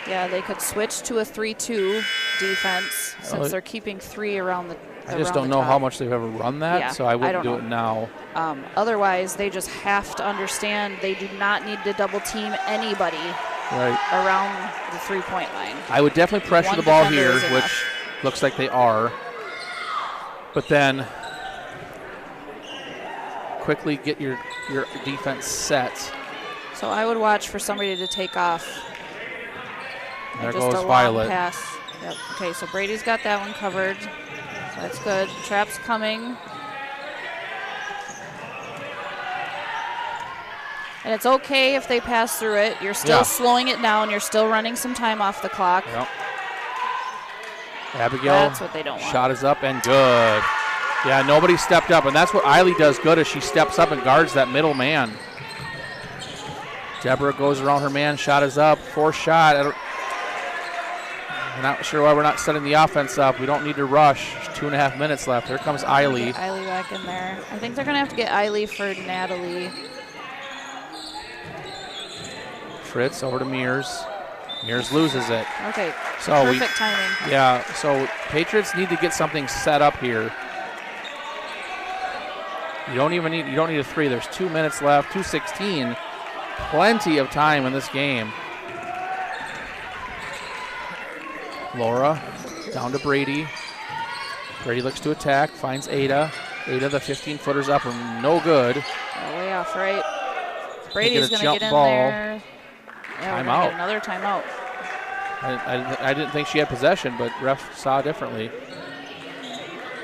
Yeah, they could switch to a 3-2 defense since they're keeping 3 around the I just don't know how much they've ever run that, so I wouldn't do it now. Otherwise, they just have to understand they do not need to double team anybody around the 3-point line. I would definitely pressure the ball here, which looks like they are. But then quickly get your defense set. So I would watch for somebody to take off. There goes Violet. Pass. Yep. Okay, so Brady's got that one covered. That's good. Trap's coming. And it's okay if they pass through it. You're still slowing it down. You're still running some time off the clock. Yep. Abigail, that's what they don't want. Shot is up and good. Yeah, nobody stepped up, and that's what Eiley does good is she steps up and guards that middle man. Deborah goes around her man. Shot is up. Fourth shot. I'm not sure why we're not setting the offense up. We don't need to rush. 2.5 minutes left. Here comes Eiley. Eiley back in there. I think they're going to have to get Eiley for Natalie. Fritz over to Mears. Mears loses it. Okay, so perfect timing. Yeah, so Patriots need to get something set up here. You don't need a 3. There's 2 minutes left, 2:16. Plenty of time in this game. Laura down to Brady. Brady looks to attack, finds Ada. Ada, the 15-footer's up and no good. Way off right. Brady's going to get in ball. there. Yeah, timeout. Another timeout. I didn't think she had possession, but ref saw differently.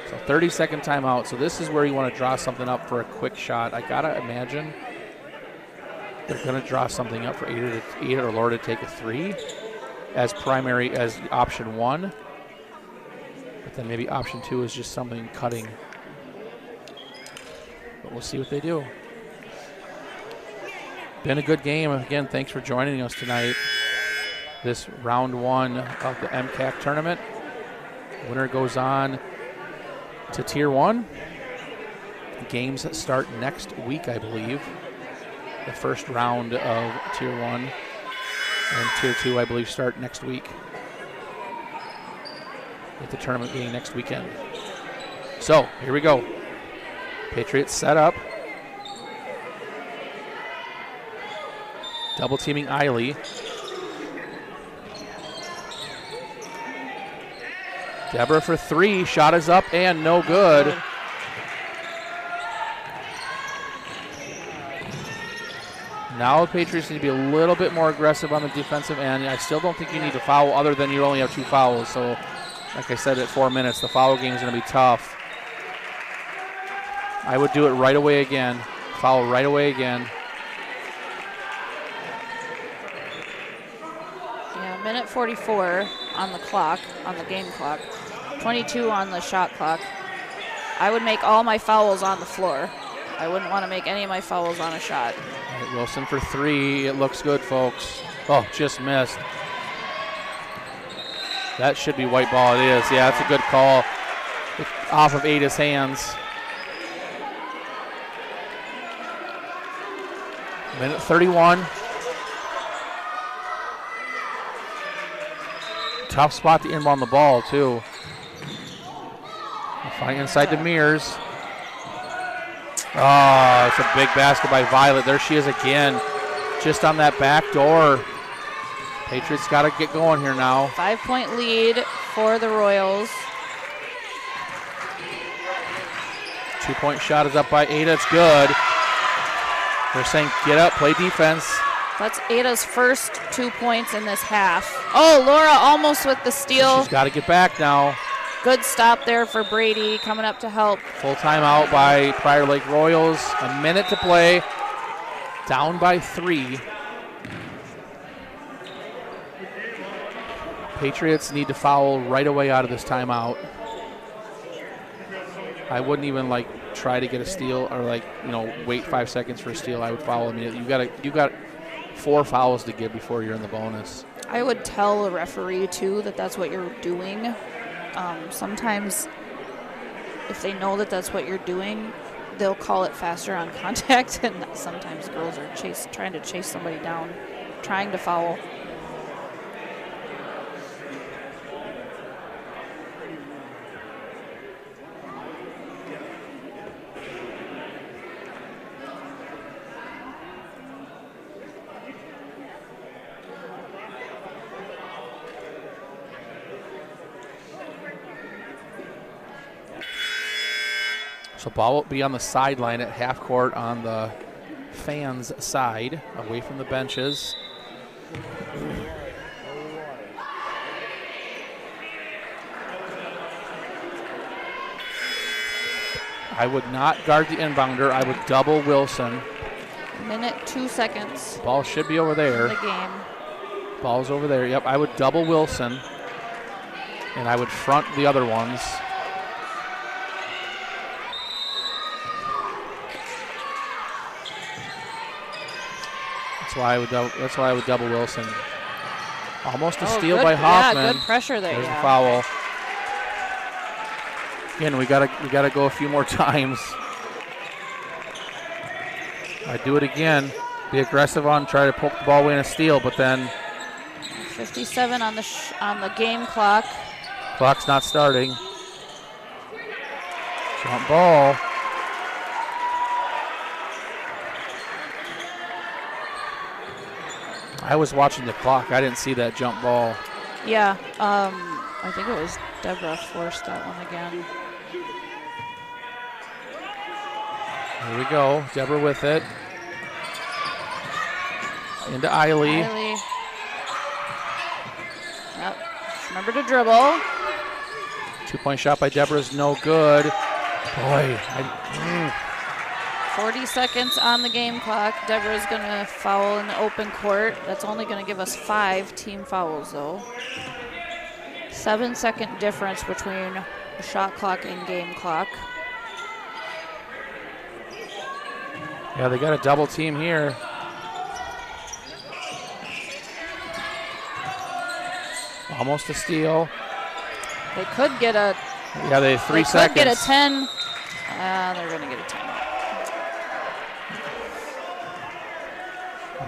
So 30-second timeout. So this is where you want to draw something up for a quick shot. I gotta imagine they're going to draw something up for Ada or Laura to take a 3 as option 1. But then maybe option 2 is just something cutting. But we'll see what they do. Been a good game. Again, thanks for joining us tonight. This round 1 of the MCAC tournament. Winner goes on to Tier 1. Games that start next week, I believe. The first round of Tier 1 and Tier 2, I believe, start next week. With the tournament being next weekend. So, here we go. Patriots set up. Double teaming Eiley. Deborah for 3. Shot is up and no good. Now the Patriots need to be a little bit more aggressive on the defensive end. I still don't think you need to foul other than you only have 2 fouls. So, like I said, at 4 minutes, the foul game is going to be tough. I would do it right away again. Foul right away again. Minute 44 on the clock, on the game clock, 22 on the shot clock. I would make all my fouls on the floor. I wouldn't want to make any of my fouls on a shot. All right, Wilson for 3. It looks good, folks. Oh, just missed. That should be white ball. It is. Yeah, that's a good call. Off of Ada's hands. Minute 31. Tough spot to inbound the ball, too. Flying inside to Mears. Oh, it's a big basket by Violet. There she is again, just on that back door. Patriots got to get going here now. 5-point lead for the Royals. 2-point shot is up by Ada. It's good. They're saying get up, play defense. That's Ada's first 2 points in this half. Oh, Laura almost with the steal. She's got to get back now. Good stop there for Brady coming up to help. Full timeout by Prior Lake Royals. A minute to play. Down by 3. Patriots need to foul right away out of this timeout. I wouldn't even try to get a steal or wait 5 seconds for a steal. I would foul immediately. You got 4 fouls to give before you're in the bonus. I would tell a referee too that that's what you're doing. Sometimes if they know that that's what you're doing, they'll call it faster on contact, and sometimes girls are trying to chase somebody down, trying to foul. So ball will be on the sideline at half court on the fans' side, away from the benches. I would not guard the inbounder. I would double Wilson. Minute 2 seconds. Ball should be over there. In the game. Ball's over there. Yep, I would double Wilson. And I would front the other ones. That's why I would double Wilson. Almost a steal by Hoffman. Yeah, good pressure there. There's a foul. Again, we gotta go a few more times. I do it again. Be aggressive on, try to poke the ball away in a steal, but then 57 on the game clock. Clock's not starting. Jump ball. I was watching the clock. I didn't see that jump ball. Yeah, I think it was Deborah forced that one again. Here we go. Deborah with it. Into Eiley. Yep. Remember to dribble. 2-point shot by Deborah is no good. Boy. 40 seconds on the game clock. Deborah's going to foul in the open court. That's only going to give us 5 team fouls, though. 7-second difference between the shot clock and game clock. Yeah, they got a double team here. Almost a steal. They could get a... Yeah, they have 3 seconds. They could get a 10. They're going to get a timeout.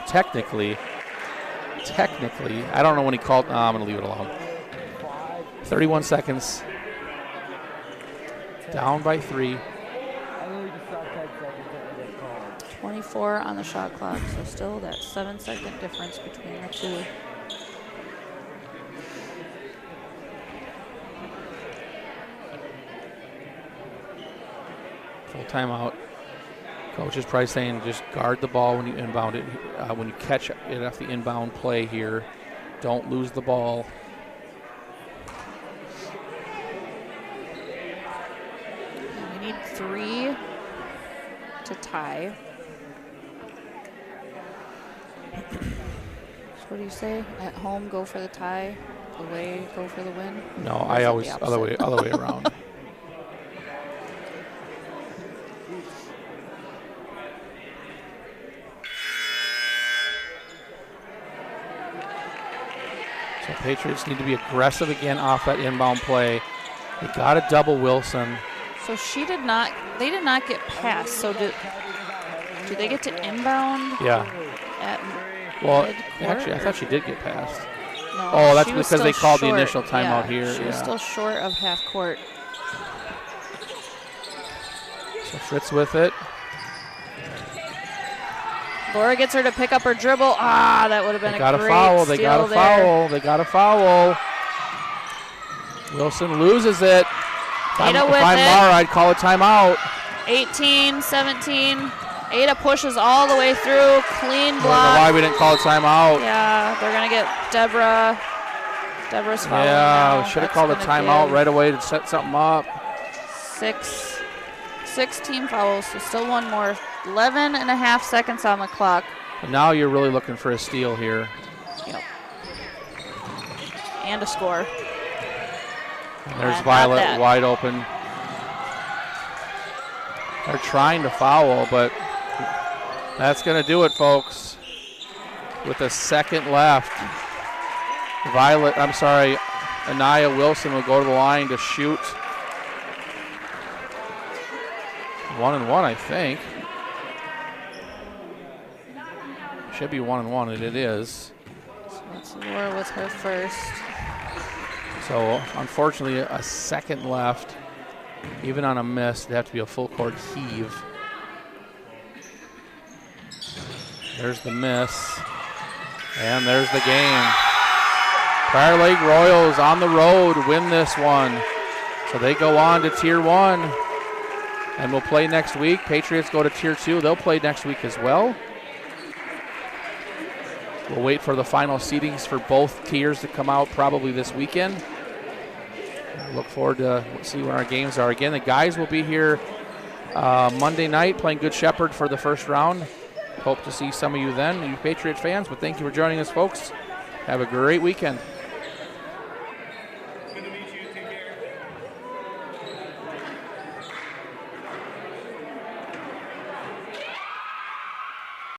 Technically, I don't know when he called. No, I'm going to leave it alone. 31 seconds. Down by 3. 24 on the shot clock, so still that 7-second difference between the two. Full timeout. Coach is probably saying just guard the ball when you inbound it. When you catch it off the inbound play here, don't lose the ball. We need 3 to tie. So what do you say? At home, go for the tie. Away, go for the win? No, I always other way around. So Patriots need to be aggressive again off that inbound play. They got to double Wilson. So they did not get past. So do they get to inbound? Yeah. Well, mid-court, actually, I thought she did get past. No, oh, that's because they called the initial timeout here. She was still short of half court. So Fritz with it. Laura gets her to pick up her dribble. That would have been a great steal. They got a foul. Wilson loses it. If I'm Laura, I'd call a timeout. 18, 17. Ada pushes all the way through. Clean block. I don't know why we didn't call a timeout. Yeah, they're going to get Deborah. Deborah's fouling now. Yeah, should have called a timeout right away to set something up. 6 team fouls, so still one more. 11 and a half seconds on the clock. But now you're really looking for a steal here. Yep. And a score. And there's Violet wide open. They're trying to foul, but that's going to do it, folks. With a second left, Anaya Wilson will go to the line to shoot. 1-1, I think. Should be 1-1, and it is. So that's Laura with her first. So, unfortunately, a second left. Even on a miss, it'd have to be a full court heave. There's the miss. And there's the game. Prior Lake Royals on the road win this one. So they go on to Tier 1 and will play next week. Patriots go to Tier 2. They'll play next week as well. We'll wait for the final seedings for both tiers to come out probably this weekend. Look forward to see when our games are. Again, the guys will be here Monday night playing Good Shepherd for the first round. Hope to see some of you then, you Patriot fans. But thank you for joining us, folks. Have a great weekend.